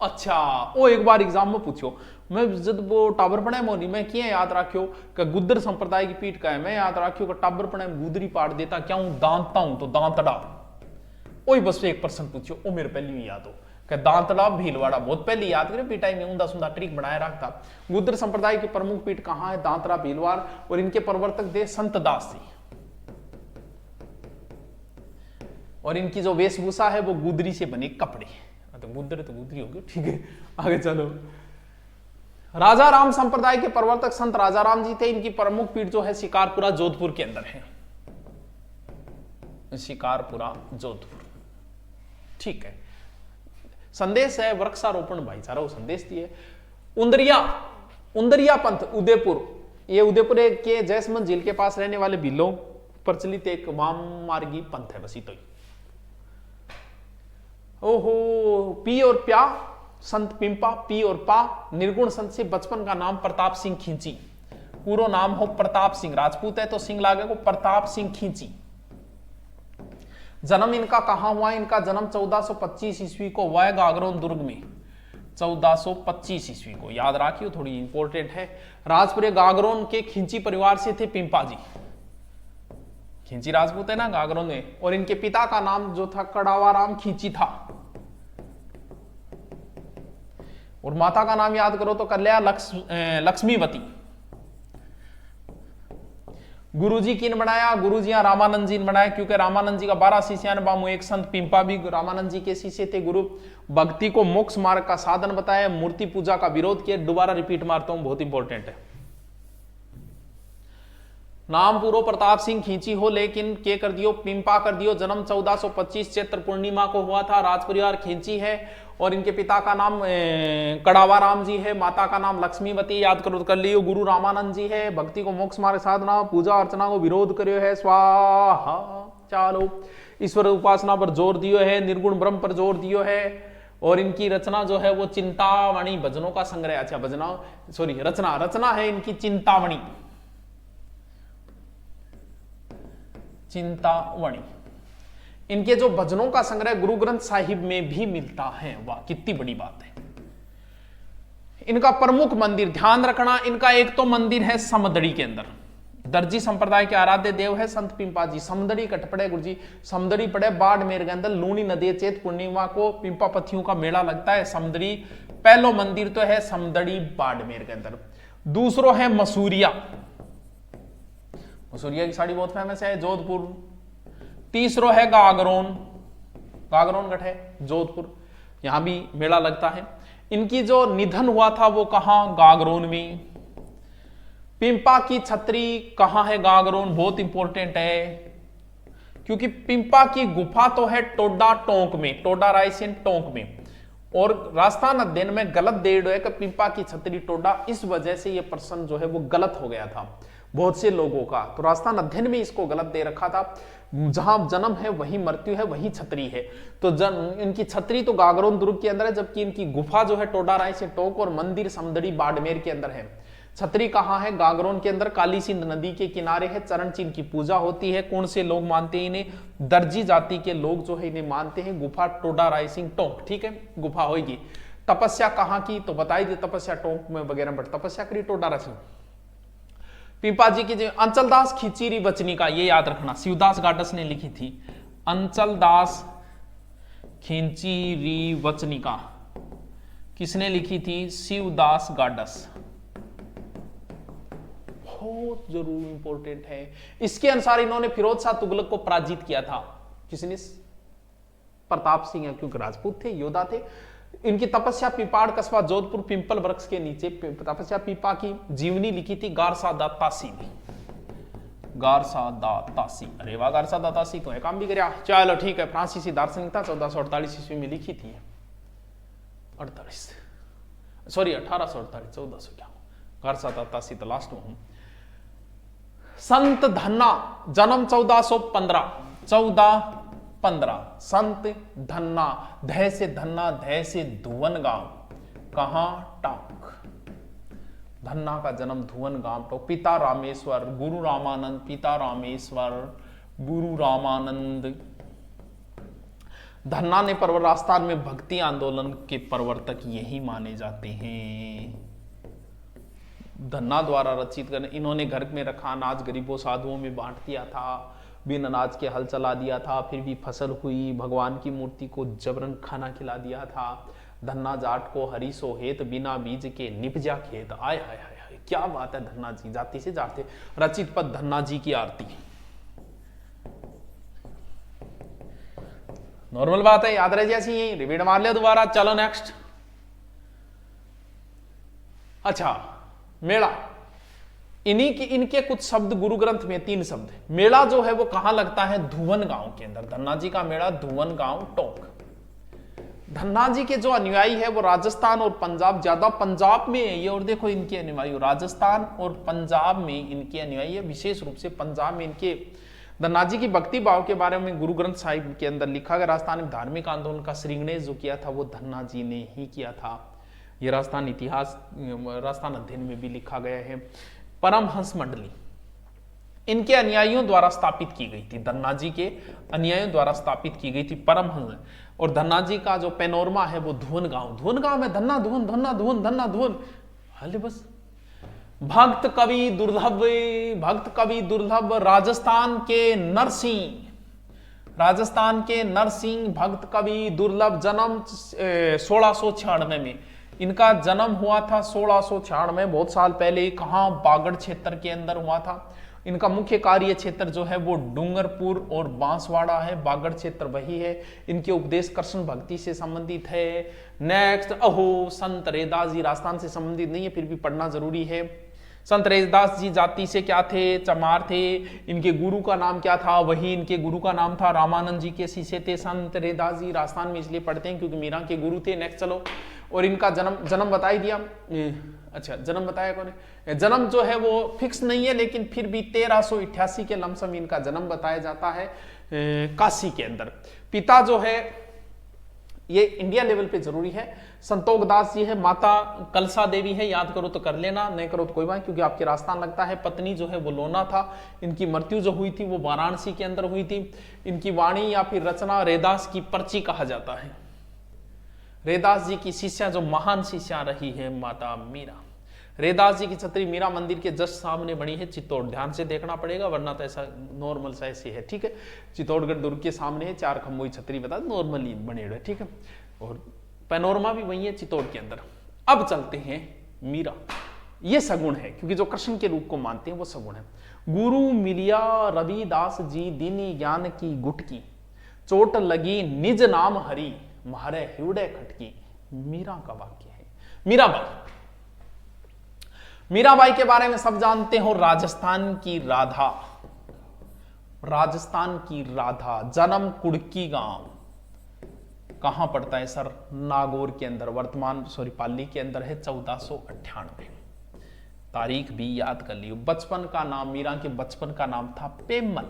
Speaker 1: अच्छा वो एक बार एग्जाम में पूछो, मैं जब वो टाबर पढ़े मोनी मैं क्या याद रखियो कि गुद्दर संप्रदाय की पीठ का है, मैं याद रखियो कि टाबर पढ़े गुदरी पाट देता क्या हूं, दांतता हूं तो दांतड़ा। वही बस एक प्रश्न पूछियो, वो मेरे पहले ही याद हो कि दांतड़ा भीलवाड़ा, बहुत पहले याद करे पीटाई में ऊंधा सुंधा ट्रिक बनाया रखता। गुद्दर संप्रदाय की प्रमुख पीठ कहां है? दांतड़ा भीलवाड़। और इनके प्रवर्तक थे संत दास जी। और इनकी जो वेशभूषा है वो गुदरी से बने कपड़े, तो गुदर तो गुदरी होगी, ठीक है। आगे चलो, राजा राम संप्रदाय के प्रवर्तक संत राजा राम जी थे। इनकी प्रमुख पीठ जो है शिकारपुरा जोधपुर के अंदर है, शिकारपुरा जोधपुर, ठीक है। संदेश है वृक्षारोपण भाईचारा, वो संदेश दिए। उंदरिया पंथ उदयपुर, ये उदयपुर के जयसमंद झील के पास रहने वाले भीलों प्रचलित एक वाम मार्गी पंथ है, बस ही तो। ओहो, पी और प्या संत पिंपा, पी और पा निर्गुण संत से। बचपन का नाम प्रताप सिंह खींची, पूरा नाम हो प्रताप सिंह, राजपूत है तो सिंह लागे को, प्रताप सिंह खींची। जन्म इनका कहां हुआ? इनका जन्म 1425 ईस्वी को हुआ है गागरोन दुर्ग में, 1425 ईस्वी को, याद रखियो, थोड़ी इंपॉर्टेंट है। राजपुरे गागरोन के खींची परिवार से थे पिंपा जी, खींची राजपूत है ना गागरोन में। और इनके पिता का नाम जो था कड़ावाराम खींची था। और माता का नाम याद करो तो कल्याण लक्ष्मीवती। गुरुजी किन बनाया? गुरुजी रामानंद जी ने बनाया, क्योंकि रामानंद जी का 12 शिष्यान बामू एक संत पिंपा भी रामानंद जी के शिष्य थे। गुरु भक्ति को मोक्ष मार्ग का साधन बताया, मूर्ति पूजा का विरोध किया। दोबारा रिपीट मारता हूं, बहुत इंपॉर्टेंट है। नाम पूरो प्रताप सिंह खींची हो, लेकिन के कर दियो पिंपा कर दियो। जन्म 1425 चैत्र पूर्णिमा को हुआ था। राज परिवार खींची है। और इनके पिता का नाम कड़ावा राम जी है, माता का नाम लक्ष्मीवती, याद करो कर लियो। गुरु रामानंद जी है। भक्ति को मोक्ष मार्ग साधना, पूजा अर्चना को विरोध करियो है, स्वाहा। चलो, ईश्वर उपासना पर जोर दियो है, निर्गुण ब्रह्म पर जोर दियो है। और इनकी रचना जो है वो चिंतामणि भजनों का संग्रह, अच्छा भजना सॉरी रचना है इनकी चिंतामणि, चिंतामणि। इनके जो भजनों का संग्रह गुरु ग्रंथ साहिब में भी मिलता है। वाह, कितनी बड़ी बात है। इनका प्रमुख मंदिर, ध्यान रखना, इनका एक तो मंदिर है समदड़ी के अंदर। दर्जी संप्रदाय के आराध्य देव है संत पिंपा जी। समदड़ी कट पड़े गुरु जी, समदड़ी पड़े बाड़मेर के अंदर। लूनी नदी चेत पूर्णिमा को पिंपा पथियों का मेला लगता है। समदड़ी पहलो मंदिर तो है समदड़ी बाड़मेर के अंदर। दूसरो है मसूरिया, मसूरिया की साड़ी बहुत फेमस है, जोधपुर। तीसरो है गागरोन, गागरोन गढ़ है जोधपुर, यहां भी मेला लगता है। इनकी जो निधन हुआ था वो कहां? गागरोन में। पिंपा की छतरी कहां है? गागरोन। बहुत इंपॉर्टेंट है, क्योंकि पिंपा की गुफा तो है टोडा टोंक में, टोडा रायसेन टोंक में। और राजस्थान अध्ययन में गलत डेट है कि पिंपा की छतरी टोडा, इस वजह से यह प्रश्न जो है वो गलत हो गया था। बहुत से लोगों का। तो राजस्थान अध्ययन में इसको गलत दे रखा था, जहां जन्म है वही मृत्यु है, वही छतरी है। तो इनकी छतरी तो गागरोन दुर्ग के अंदर है, जबकि इनकी गुफा जो है टोडाराय से टोक और मंदिर समदड़ी बाड़मेर के अंदर है। छतरी कहाँ है? गागरोन के अंदर, काली सिंध नदी के किनारे है। चरण चिन्ह की पूजा होती है। कौन से लोग मानते हैं इन्हें? दर्जी जाति के लोग जो है इन्हें मानते हैं। गुफा टोडाराय सिंह टोक, ठीक है, गुफा होगी। तपस्या कहाँ की? तो बताई दी, तपस्या टोक में वगैरह, बट तपस्या करी टोडाराय सिंह। पीपा जी की अंचलदास खिचीरी वचनिका, ये याद रखना, शिवदास गाडस ने लिखी थी। अंचलदास खिचीरी वचनिका किसने लिखी थी? शिवदास गाडस। बहुत जरूर इंपॉर्टेंट है। इसके अनुसार इन्होंने फिरोज शाह तुगलक को पराजित किया था। किसने? प्रताप सिंह, क्योंकि राजपूत थे, योद्धा थे। इनकी तपस्या पीपाड़ कस्बा जोधपुर पिंपल वृक्ष के नीचे तपस्या पीपा की जीवनी लिखी थी गारसादा तासी ने। गारसादा तासी, अरे वाह, गारसादा तासी तो है, काम भी करया। चलो ठीक है, फ्रांसीसी दार्शनिक था, 1448 ईस्वी में लिखी थी। 1848, 1400 क्या, गारसादा तासी तो लास्ट में हूं। संत धन्ना, जन्म 1415। संत धन्ना, धै से धन्ना, धै से धुवन गांव, कहां? टाक। धन्ना का जन्म धुवन गांव टोक। पिता रामेश्वर, गुरु रामानंद, पिता रामेश्वर, गुरु रामानंद। धन्ना ने राजस्थान में भक्ति आंदोलन के प्रवर्तक यही माने जाते हैं। धन्ना द्वारा रचित करने, इन्होंने घर में रखा अनाज गरीबों साधुओं में बांट दिया था, बिन अनाज के हल चला दिया था, फिर भी फसल हुई, भगवान की मूर्ति को जबरन खाना खिला दिया था। धन्ना जाट को हरी सो हेत, बिना बीज के निपजा खेत। आय हाय हाय हाय, क्या बात है। धन्ना जी जाति से जाते, रचित पद धन्ना जी की आरती। नॉर्मल बात है, याद रह जैसी ही, रिपीट मार लिया दोबारा। चलो नेक्स्ट। अच्छा, मेला, इनके कुछ शब्द गुरु ग्रंथ में, 3 शब्द। मेला जो है वो कहां लगता है? धुवन गांव के अंदर। धन्ना जी का मेला धुवन गांव टोक। धन्ना जी के जो अनुयायी है वो राजस्थान और पंजाब, ज्यादा पंजाब में है ये, और देखो इनके अनुयायी राजस्थान और पंजाब में इनके अनुयायी है, विशेष रूप से पंजाब में इनके। धन्ना जी की भक्ति भाव के बारे में गुरु ग्रंथ साहिब के अंदर लिखा गया। राजस्थान में धार्मिक आंदोलन का श्रीगणेश जो किया था वो धन्ना जी ने ही किया था। ये राजस्थान इतिहास, राजस्थान अध्ययन में भी लिखा गया है। परमहंस मंडली इनके अनुयायियों द्वारा स्थापित की गई थी। धन्ना जी के अनुयायियों द्वारा स्थापित की गई थी परमहंस। और धन्ना जी का जो पैनोरमा है वो धुवन गांव, धुवन गांव में धन्ना धुवन, धन्ना धुवन, धन्ना धुवन, हले बस। भक्त कवि दुर्लभ, भक्त कवि दुर्लभ राजस्थान के नरसिंह, राजस्थान के नरसिंह भक्त कवि दुर्लभ, जन्म 1696 में। इनका जन्म हुआ था 1696 में, बहुत साल पहले। कहां? बागड़ क्षेत्र के अंदर हुआ था। इनका मुख्य कार्य क्षेत्र जो है वो डूंगरपुर और बांसवाड़ा है। बागड़ क्षेत्र वही है। इनके उपदेश कृष्ण भक्ति से संबंधित है। नेक्स्ट, अहो, संत रैदास जी राजस्थान से संबंधित नहीं है, फिर भी पढ़ना जरूरी है। संत रैदास जी जाति से क्या थे? चमार थे। इनके गुरु का नाम क्या था? वही इनके गुरु का नाम था, रामानंद जी के शिष्य थे संत रैदास जी। राजस्थान में इसलिए पढ़ते हैं क्योंकि मीरा के गुरु थे। नेक्स्ट चलो। और इनका जन्म बता ही दिया। अच्छा, जन्म बताया कौन है? जन्म जो है वो फिक्स नहीं है, लेकिन फिर भी 1388 के लमसम इनका जन्म बताया जाता है काशी के अंदर। पिता जो है ये इंडिया लेवल पे जरूरी है, संतोष दास जी है। माता कलसा देवी है, याद करो तो कर लेना, नहीं करो तो कोई बात, क्योंकि आपके राजस्थान लगता है। पत्नी जो है वो लोना था। इनकी मृत्यु जो हुई थी वो वाराणसी के अंदर हुई थी। इनकी वाणी या फिर रचना रैदास की पर्ची कहा जाता है। रैदास जी की शिष्या जो महान शिष्या रही है माता मीरा। रैदास जी की छतरी मीरा मंदिर के जस्ट सामने बनी है, चित्तौड़। ध्यान से देखना पड़ेगा वरना तो ऐसा नॉर्मल सा ऐसे है, ठीक है। चित्तौड़गढ़ दुर्ग के सामने है, 4 खंभों की छतरी बता, नॉर्मली बने हुए, ठीक है। और पैनोरमा भी वही है चित्तौड़ के अंदर। अब चलते हैं मीरा। ये सगुण है, क्योंकि जो कृष्ण के रूप को मानते हैं वो सगुण है। गुरु मिलिया रविदास जी दीनी ज्ञान की गुटकी, चोट लगी निज नाम हरि मारे हृदय खटकी। मीरा का वाक्य है। मीराबाई, मीराबाई के बारे में सब जानते हो। राजस्थान की राधा, राजस्थान की राधा। जन्म कुड़की गांव, कहां पड़ता है सर? नागौर के अंदर, वर्तमान पाली के अंदर है। 1498 तारीख भी याद कर लियो। बचपन का नाम, मीरा के बचपन का नाम था पेमल।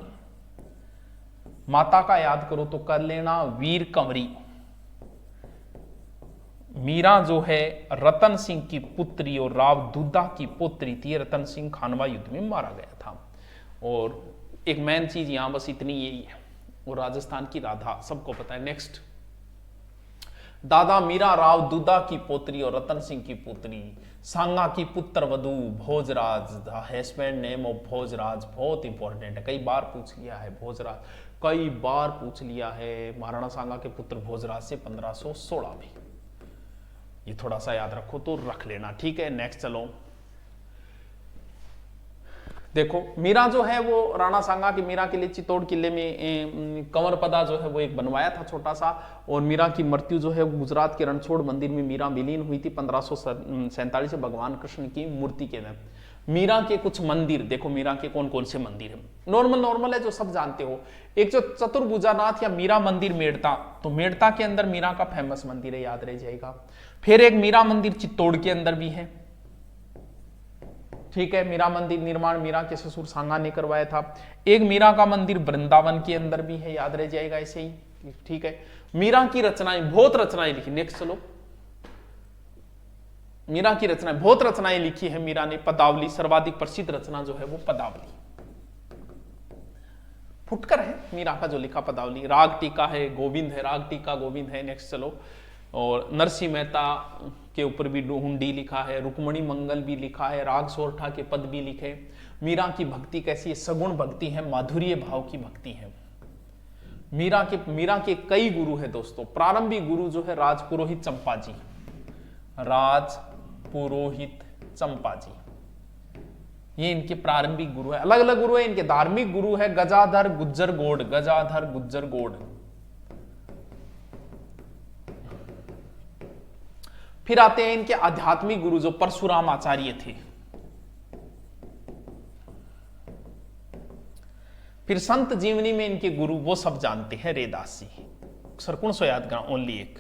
Speaker 1: माता का याद करो तो कर लेना वीर कंवरी। मीरा जो है रतन सिंह की पुत्री और राव दुद्धा की पुत्री थी। रतन सिंह खानवा युद्ध में मारा गया था। और एक मेन चीज यहां बस इतनी यही है, और राजस्थान की राधा सबको पता है। नेक्स्ट, दादा मीरा राव दुद्धा की पुत्री और रतन सिंह की पुत्री, सांगा की पुत्र वधु Bhojraj, the husband name of Bhojraj. बहुत इंपॉर्टेंट है, कई बार पूछ लिया है भोजराज, कई बार पूछ लिया है। महाराणा सांगा के पुत्र भोजराज से 1516 भी, ये थोड़ा सा याद रखो तो रख लेना, ठीक है। नेक्स्ट चलो, देखो मीरा जो है वो राणा सांगा की मीरा के लिए चित्तौड़ किले में कंवरपदा जो है वो एक बनवाया था छोटा सा। और मीरा की मृत्यु जो है गुजरात के रणछोड़ मंदिर में मीरा विलीन हुई थी 1547 में भगवान कृष्ण की मूर्ति के अंदर। मीरा के कुछ मंदिर देखो, मीरा के कौन कौन से मंदिर है, नॉर्मल है जो सब जानते हो। एक जो चतुर्भुजानाथ या मीरा मंदिर मेड़ता, तो मेड़ता के अंदर मीरा का फेमस मंदिर है, याद रह जाएगा। फिर एक मीरा मंदिर चित्तौड़ के अंदर भी है, ठीक है। मीरा मंदिर निर्माण मीरा के ससुर सांगा ने करवाया था। एक मीरा का मंदिर वृंदावन के अंदर भी है, याद रह जाएगा ऐसे ही, ठीक है। मीरा की रचनाएं, बहुत रचनाएं लिखी। नेक्स्ट चलो, मीरा की रचनाएं, बहुत रचनाएं लिखी है मीरा ने। पदावली सर्वाधिक प्रसिद्ध रचना जो है वो पदावली, फुटकर है मीरा का जो लिखा पदावली। राग टीका है, गोविंद है, राग टीका गोविंद है। नेक्स्ट चलो, और नरसिंह मेहता के ऊपर भी हुंडी लिखा है, रुक्मणी मंगल भी लिखा है, राग सोरठा के पद भी लिखे। मीरा की भक्ति कैसी है, सगुण भक्ति है, माधुर्य भाव की भक्ति है। मीरा के कई गुरु है दोस्तों। प्रारंभिक गुरु जो है राजपुरोहित चंपा जी, राजपुरोहित चंपा जी, ये इनके प्रारंभिक गुरु है। अलग अलग गुरु है इनके। धार्मिक गुरु है गजाधर गुज्जर गोड, गजाधर गुज्जर गोड। फिर आते हैं इनके आध्यात्मिक गुरु जो परशुराम आचार्य थे। फिर संत जीवनी में इनके गुरु वो सब जानते हैं, रेदास जी। सरकुण सो याद करा ओनली एक।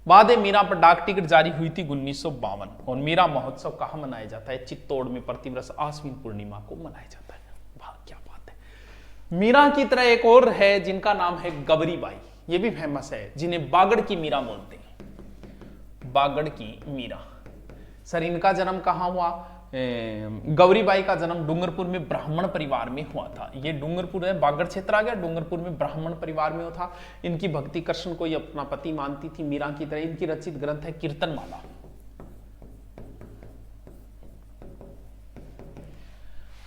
Speaker 1: बाद मीरा पर डाक टिकट जारी हुई थी 1952। और मीरा महोत्सव कहां मनाया जाता है, चित्तौड़ में प्रतिवर्ष आश्विन पूर्णिमा को मनाया जाता है। वाह क्या बात है। मीरा की तरह एक और है जिनका नाम है गौरी बाई, ये भी फेमस है, जिन्हें बागड़ की मीरा बोलते हैं। बागड़ की मीरा। सर इनका जन्म कहां हुआ, गौरीबाई का जन्म डूंगरपुर में ब्राह्मण परिवार में हुआ था। ये डूंगरपुर है, बागड़ क्षेत्र आ गया, डूंगरपुर में ब्राह्मण परिवार में हुआ था। इनकी भक्ति कृष्ण को ये अपना पति मानती थी मीरा की तरह। इनकी रचित ग्रंथ है कीर्तनमाला।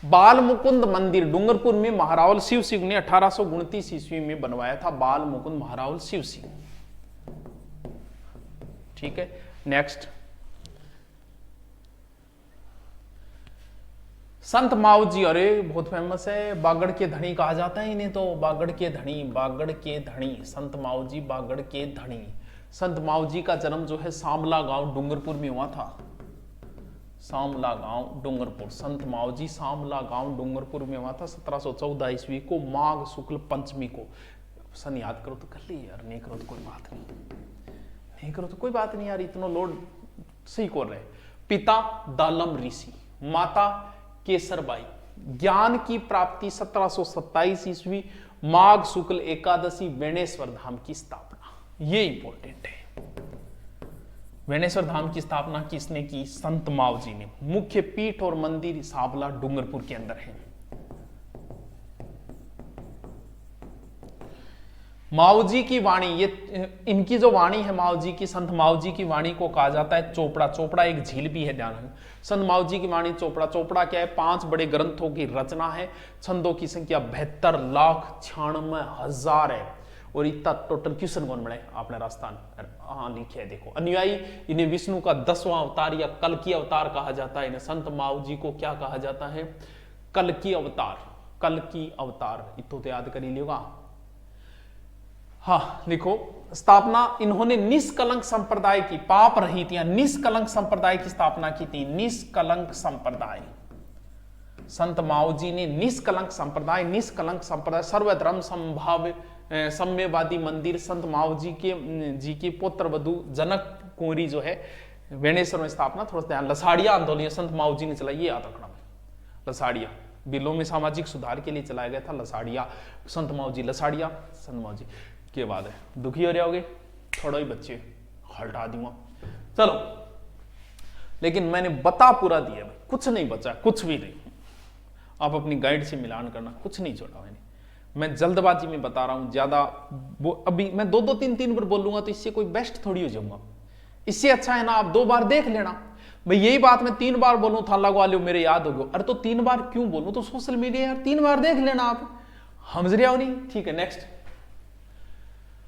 Speaker 1: बाल मुकुंद मंदिर डूंगरपुर में महारावल शिव सिंह ने 1829 ईस्वी में बनवाया था। बाल मुकुंद महारावल शिव सिंह, ठीक है। नेक्स्ट, संत माऊ जी, अरे बहुत फेमस है, बागड़ के धनी कहा जाता है इन्हें तो। बागड़ के धनी, बागड़ के धनी, संत माऊ जी बागड़ के धनी। संत माऊ जी का जन्म जो है सांवला गांव डूंगरपुर में हुआ था। सांवला गांव डूंगरपुर, संत माऊ जी सांवला गांव डूंगरपुर में हुआ था 1714 ईस्वी को माघ शुक्ल पंचमी को। सन याद करो तो कर ली यार, नहीं करो तो कोई बात नहीं करो तो कोई बात नहीं यार, इतना लोड सही कर रहे। पिता दालम ऋषि, माता केसरबाई। ज्ञान की प्राप्ति 1727 ईस्वी माघ शुक्ल एकादशी वेणेश्वर धाम की स्थापना, ये इंपॉर्टेंट है। वेणेश्वर धाम की स्थापना किसने की, संत माऊ जी ने। मुख्य पीठ और मंदिर सांवला डूंगरपुर के अंदर है। माऊ जी की वाणी, ये इनकी जो वाणी है माऊ जी की, संत माऊ जी की वाणी को कहा जाता है चोपड़ा। चोपड़ा एक झील भी है, ध्यान रखना। संत माऊ जी की वाणी चोपड़ा। चोपड़ा क्या है, 5 बड़े ग्रंथों की रचना है। छंदों की संख्या 72,96,000 है। और इतना टोटल क्वेश्चन कौन बनाए, आपने राजस्थान हाँ लिखे है, देखो। अनुयायी इन्हें विष्णु का 10वां अवतार या कल की अवतार कहा जाता है। इन्हें संत माऊ जी को क्या कहा जाता है, कल की अवतार, कल की अवतार। इतो तो याद कर ही लियोगा। हाँ लिखो, स्थापना इन्होंने निष्कलंक संप्रदाय की, पाप रहित या निष्कलंक संप्रदाय की स्थापना की थी। निष्कलंक संप्रदाय, संत माऊ जी ने निष्कलंक संप्रदाय, सर्वधर्म संभाव सम्यवादी मंदिर। संत माऊ जी के पुत्र वधु जनक कुंवरी जो है बेणेश्वर में स्थापना, थोड़ा ध्यान, लसाड़िया आंदोलन संत माऊ जी ने चलाई, ये याद रखना। लसाड़िया बिलों में सामाजिक सुधार के लिए चलाया गया था, लसाड़िया संत माऊ जी, लसाड़िया संत माऊ जी। के बाद है, दुखी हो रहे होगे थोड़ा ही बच्चे, हटा दूंगा चलो, लेकिन मैंने बता पूरा दिया भाई, कुछ नहीं बचा, कुछ भी नहीं। आप अपनी गाइड से मिलान करना, कुछ नहीं छोड़ा मैंने। मैं जल्दबाजी में बता रहा हूं, ज्यादा अभी मैं दो दो तीन तीन बार बोलूंगा तो इससे कोई बेस्ट थोड़ी हो जाऊंगा। इससे अच्छा है ना आप 2 बार देख लेना। भाई यही बात मैं 3 बार बोलूं था लगवा लो मेरे याद हो गयो, अरे तो 3 बार क्यों बोलूं, तो सोशल मीडिया यार 3 बार देख लेना आप, समझ रहे हो नहीं? ठीक है नेक्स्ट।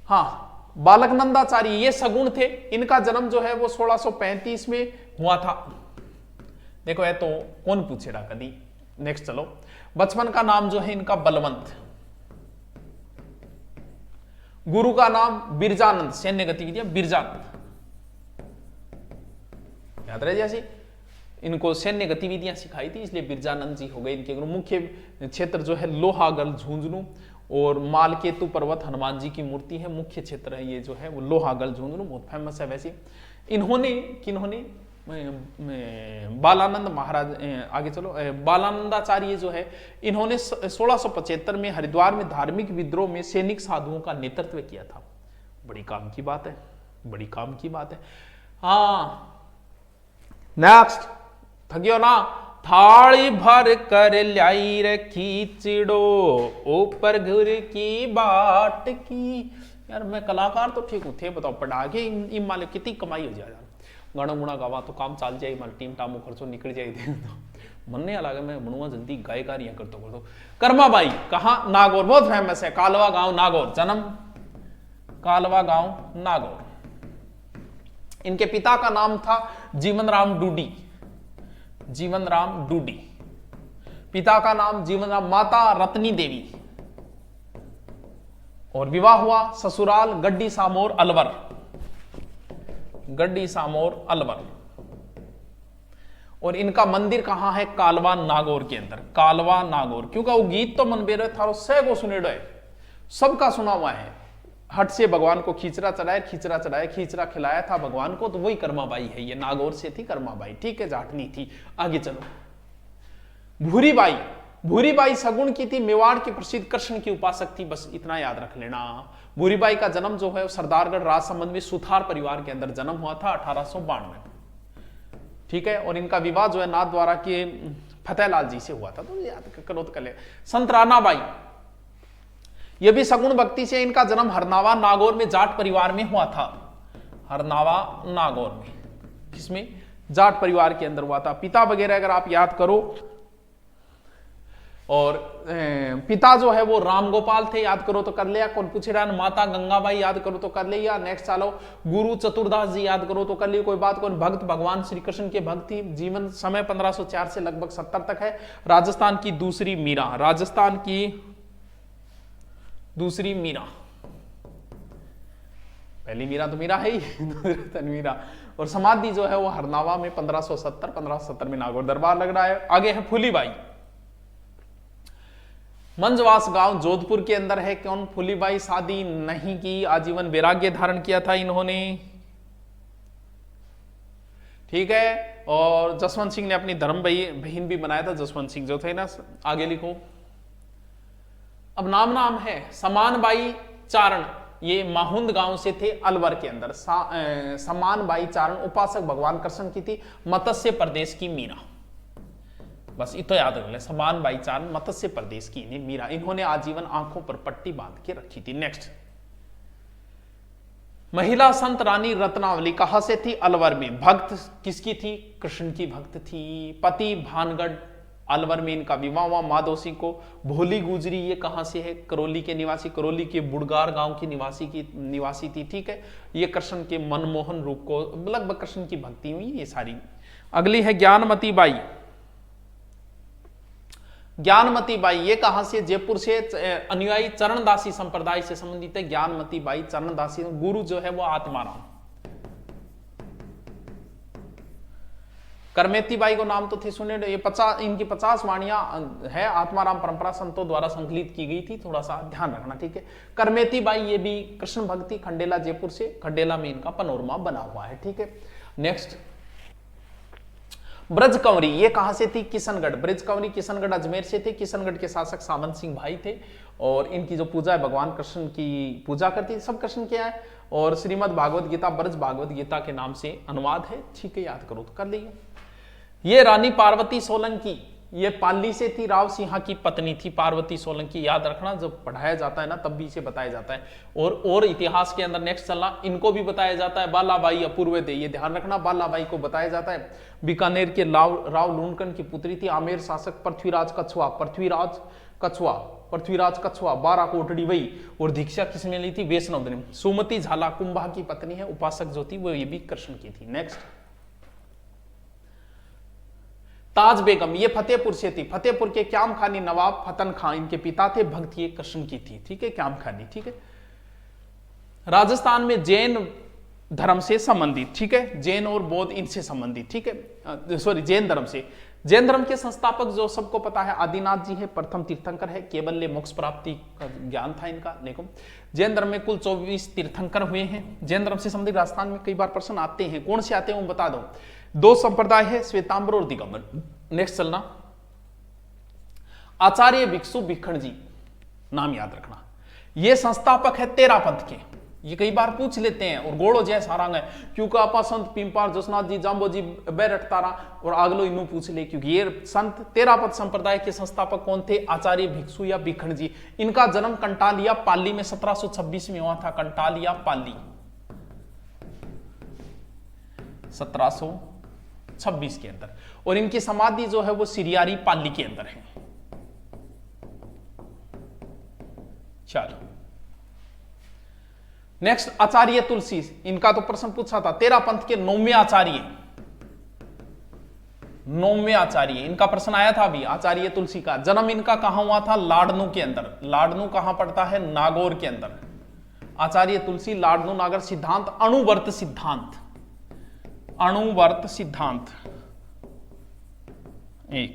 Speaker 1: हाँ, बालक नंदाचार्य ये सगुण थे, इनका जन्म जो है वो 1635 में हुआ था। देखो है तो कौन पूछेगा कभी। नेक्स्ट चलो, बचपन का नाम जो है इनका बलवंत, गुरु का नाम बिरजानंद, सैन्य गतिविधियां बिरजानंद, याद रहे जैसे इनको सैन्य गतिविधियां सिखाई थी इसलिए बिरजानंद जी हो गए इनके गुरु। मुख्य क्षेत्र जो है लोहागढ़ झुंझुनू और मालकेतु पर्वत हनुमान जी की मूर्ति है, मुख्य क्षेत्र है ये जो है वो लोहागढ़ झुंझुनू, बहुत फेमस है। वैसे इन्होंने किन्होंने बालानंद महाराज, आगे चलो, बालानंदाचार्य जो है इन्होंने 1675 में हरिद्वार में धार्मिक विद्रोह में सैनिक साधुओं का नेतृत्व किया था। बड़ी काम की बात है, बड़ी काम की बात है। हाँ नेक्स्ट, थकियो ना, थाली भर कर लाई रे खींचड़ो ऊपर घुर की बाट की। यार मैं कलाकार तो ठीक हूँ थे, बताओ पढ़ा के इन माले कितनी कमाई हो जाए यार, गाना गुना गावा तो काम चाल जाए, माल टीम टामो खर्चो निकल जाए तो मन नहीं अलग है, मैं बनूंगा जल्दी गायकार यहाँ कर दो। कर्माबाई कहाँ, नागौर, बहुत फेमस है, कालवा गांव नागौर, जन्म कालवा गांव नागौर। इनके पिता का नाम था जीवन राम डूडी, जीवन राम डूडी, पिता का नाम जीवन राम, माता रत्नी देवी, और विवाह हुआ ससुराल गड्डी सामोर अलवर, गड्डी सामोर अलवर। और इनका मंदिर कहां है, कालवा नागौर के अंदर, कालवा नागौर। क्योंकि वो गीत तो मन बेरो थारो सह को सुनेड़ो है, सबका सुना हुआ है। हट से भगवान को खींचरा चढ़ाया, खींचरा चढ़ाया, खींचरा खिलाया था भगवान को, तो वही कर्माबाई है, ये नागौर से थी कर्माबाई। ठीक है, जाटनी थी। आगे चलो, भूरीबाई, भूरीबाई सगुण की थी, मेवाड़ की प्रसिद्ध कृष्ण की उपासक थी, बस इतना याद रख लेना। भूरीबाई का जन्म जो है सरदारगढ़ राजसमंद में सुथार परिवार के अंदर जन्म हुआ था 1892। ठीक है, और इनका विवाह जो है नाथ द्वारा के फतेहलाल जी से हुआ था, तो याद करो तो कर ले। संत रानाबाई, यह भी सगुण भक्ति से, इनका जन्म हरनावा नागौर में जाट परिवार में हुआ था, हरनावा नागौर में, किसमें, जाट परिवार के अंदर हुआ था। पिता वगैरह अगर आप याद करो, और पिता जो है वो रामगोपाल थे, याद करो तो कर लिया, कौन पूछेगा। माता गंगाबाई याद करो तो कर लिया। नेक्स्ट चलो, गुरु चतुरदास जी याद करो तो कर लिया, कोई बात। कौन भक्त, भगवान श्री कृष्ण के भक्त थी। जीवन समय 1504 से लगभग 70 तक है। राजस्थान की दूसरी मीरा, राजस्थान की दूसरी मीरा, पहली मीरा तो मीरा है ही मीरा। और समाधि जो है वो हरनावा में 1570 में नागौर दरबार लग रहा है। आगे है फूलीबाई, मंजवास गांव जोधपुर के अंदर है। कौन, फूलीबाई, शादी नहीं की, आजीवन वैराग्य धारण किया था इन्होंने। ठीक है, और जसवंत सिंह ने अपनी धर्म बहन भी बनाया था, जसवंत सिंह जो थे ना। आगे लिखो, अब नाम है समानबाई चारण, ये माहुंद गांव से थे अलवर के अंदर। समानबाई चारण उपासक भगवान कृष्ण की थी। मत्स्य प्रदेश की मीरा, बस इतो याद रख ले, समानबाई चारण मत्स्य प्रदेश की मीरा। इन्होंने आजीवन आंखों पर पट्टी बांध के रखी थी। नेक्स्ट, महिला संत रानी रत्नावली कहां से थी, अलवर में। भक्त किसकी थी, कृष्ण की भक्त थी। पति भानगढ़, अलवर में इनका विवाह हुआ माधव सिंह को। भोली गुजरी, ये कहां से है, करौली के निवासी, करौली के बुड़गार गांव की निवासी थी। ठीक है, ये कृष्ण के मनमोहन रूप को, लगभग कृष्ण की भक्ति हुई ये सारी। अगली है ज्ञानमती बाई, ज्ञानमती बाई ये कहां से, जयपुर से। अनुयायी चरणदासी संप्रदाय से संबंधित है ज्ञानमती बाई, चरणदासी। गुरु जो है वो आत्माराम। करमेती बाई को नाम तो थे सुने, ये 50 इनकी 50 वाणियां है, आत्माराम परंपरा संतों द्वारा संकलित की गई थी, थोड़ा सा ध्यान रखना। ठीक है, करमेती बाई ये भी कृष्ण भक्ति, खंडेला जयपुर से, खंडेला में इनका पनोरमा बना हुआ है। ठीक है, नेक्स्ट, ब्रज कंवरी ये कहां से थी? किशनगढ़। ब्रज कंवरी किशनगढ़ अजमेर से थे। किशनगढ़ के शासक सामंत सिंह भाई थे और इनकी जो पूजा है भगवान कृष्ण की पूजा करती है। सब कृष्ण क्या है और श्रीमद् भागवत गीता ब्रज भागवत गीता के नाम से अनुवाद है। ठीक है, याद करो तो कर लीजिए। ये रानी पार्वती सोलंकी ये पाली से थी, राव सिंहा की पत्नी थी पार्वती सोलंकी। याद रखना, जब पढ़ाया जाता है ना तब भी इसे बताया जाता है। और इतिहास के अंदर नेक्स्ट चलना, इनको भी बताया जाता है बालाबाई अपूर्व दे, ये ध्यान रखना, बालाबाई को बताया जाता है। बीकानेर के राव लूणकन की पुत्री थी। आमेर शासक पृथ्वीराज कछुआ 12 कोटड़ी वही। और दीक्षा किसने ली थी? वैष्णव ने। सुमति झाला कुंभा की पत्नी है, उपासक जो थी वो ये भी कृष्ण की थी। नेक्स्ट, ताज बेगम ये फतेहपुर से थी। फतेहपुर के क्याम खानी नवाब फतन खान इनके पिता थे। भक्त ये कृष्ण की थी। ठीक है, क्याम खानी। ठीक है, राजस्थान में जैन धर्म से संबंधित। ठीक है, जैन और बौद्ध इनसे संबंधित। ठीक है, सॉरी जैन धर्म से। जैन धर्म के संस्थापक जो सबको पता है आदिनाथ जी है, प्रथम तीर्थंकर है। केवल मोक्ष प्राप्ति का ज्ञान था इनका। देखो, जैन धर्म में कुल 24 तीर्थंकर हुए हैं। जैन धर्म से संबंधित राजस्थान में कई बार प्रश्न आते हैं, कौन से आते हैं वो बता दो। 2 संप्रदाय है, श्वेतांबर और दिगंबर। नेक्स्ट चलना, आचार्य भिक्षु भिखण जी नाम याद रखना। ये संस्थापक है तेरा पंथ के। ये कई बार पूछ लेते हैं और गोड़ो जय सारांग है क्योंकि आपा संत पिंपार जोशनाथ जी जाम्बो जी बैरट तारा और आगलो इन्हों पूछ ले, क्योंकि ये संत तेरापद संप्रदाय के संस्थापक कौन थे? आचार्य भिक्षु या भिखण जी। इनका जन्म कंटालिया पाली में 1726 में हुआ था। कंटालिया पाली 1726 के अंदर। और इनकी समाधि जो है वो सिरियारी पाली के अंदर है। चलो नेक्स्ट, आचार्य तुलसी। इनका तो प्रश्न पूछा था। तेरा पंथ के 9वें आचार्य इनका प्रश्न आया था अभी। आचार्य तुलसी का जन्म इनका कहां हुआ था? लाडनू के अंदर। लाडनू कहां पड़ता है? नागौर के अंदर। आचार्य तुलसी लाडनू नागर। सिद्धांत अणुवर्त सिद्धांत। अणुवर्त सिद्धांत एक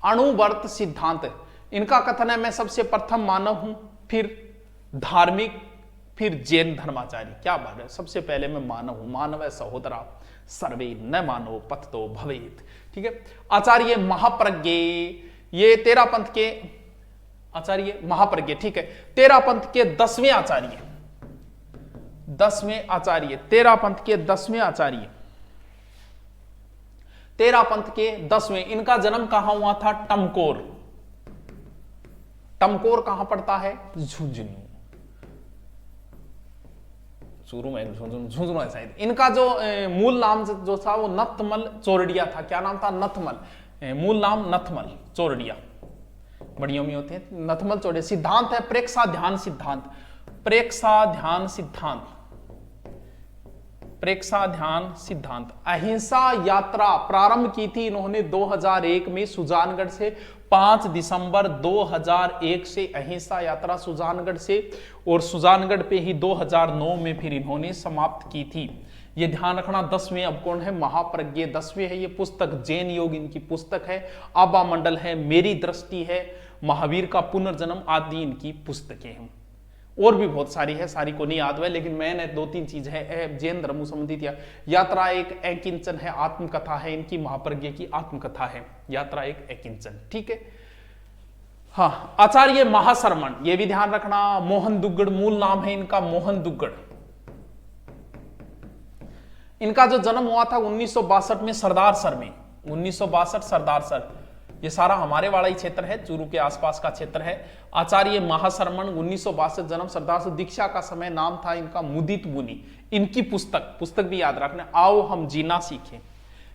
Speaker 1: अणुवर्त सिद्धांत। इनका कथन है मैं सबसे प्रथम मानव हूं, फिर धार्मिक, फिर जैन धर्माचार्य। क्या बात है, सबसे पहले मैं मानव हूं। मानव है सहोदरा सर्वे न मानव पथतो भवेत। ठीक है, आचार्य महाप्रज्ञ ये तेरा पंथ के आचार्य महाप्रज्ञ। ठीक है, तेरा पंथ के 10वें आचार्य। 10वें आचार्य तेरा पंथ के 10वें आचार्य। तेरा पंथ के 10वें। इनका जन्म कहां हुआ था? टमकोर। टमकोर कहां पड़ता है? झुंझुनू। शुरू में झुंझुनू है शायद। इनका जो मूल नाम जो था वो नथमल चोरडिया था। क्या नाम था? नथमल। मूल नाम नथमल चोरडिया। बढ़िया में होते हैं नथमल चोरडिया। सिद्धांत है प्रेक्षा ध्यान सिद्धांत। प्रेक्षा ध्यान सिद्धांत। प्रेक्षा ध्यान सिद्धांत। अहिंसा यात्रा प्रारंभ की थी इन्होंने 2001 में सुजानगढ़ से। 5 दिसंबर 2001 से अहिंसा यात्रा सुजानगढ़ से, और सुजानगढ़ पे ही 2009 में फिर इन्होंने समाप्त की थी। ये ध्यान रखना। 10वें अब कौन है? महाप्रज्ञ 10वें है। ये पुस्तक जैन योग इनकी पुस्तक है। आबा मंडल है, मेरी दृष्टि है, महावीर का पुनर्जन्म आदि इनकी पुस्तकें हैं। और भी बहुत सारी है, सारी को नहीं याद हुआ, लेकिन मैंने 2-3 चीज है जैन धर्म संबंधित। यात्रा एक एकिंचन है, आत्मकथा है इनकी। महाप्रज्ञ की आत्मकथा है यात्रा एक एकिंचन। ठीक है, हाँ। आचार्य महाशरमण ये भी ध्यान रखना। मोहन दुग्गड़ मूल नाम है इनका, मोहन दुग्गड़। इनका जो जन्म हुआ था 1962 में सरदार सर में। 1962 सरदार सर। ये सारा हमारे वाला ही क्षेत्र है, चूरू के आसपास का क्षेत्र है। आचार्य महाशरमण 1962 जन्म, सरदार सर। दीक्षा का समय नाम था इनका मुदित मुनि। इनकी पुस्तक भी याद रखना, आओ हम जीना सीखें।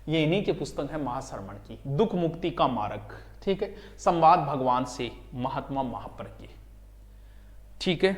Speaker 1: ये इन्हीं के पुस्तक है महाशरमण की। दुख मुक्ति का मार्ग। ठीक है, संवाद भगवान से, महात्मा महाप्रज्ञ। ठीक है।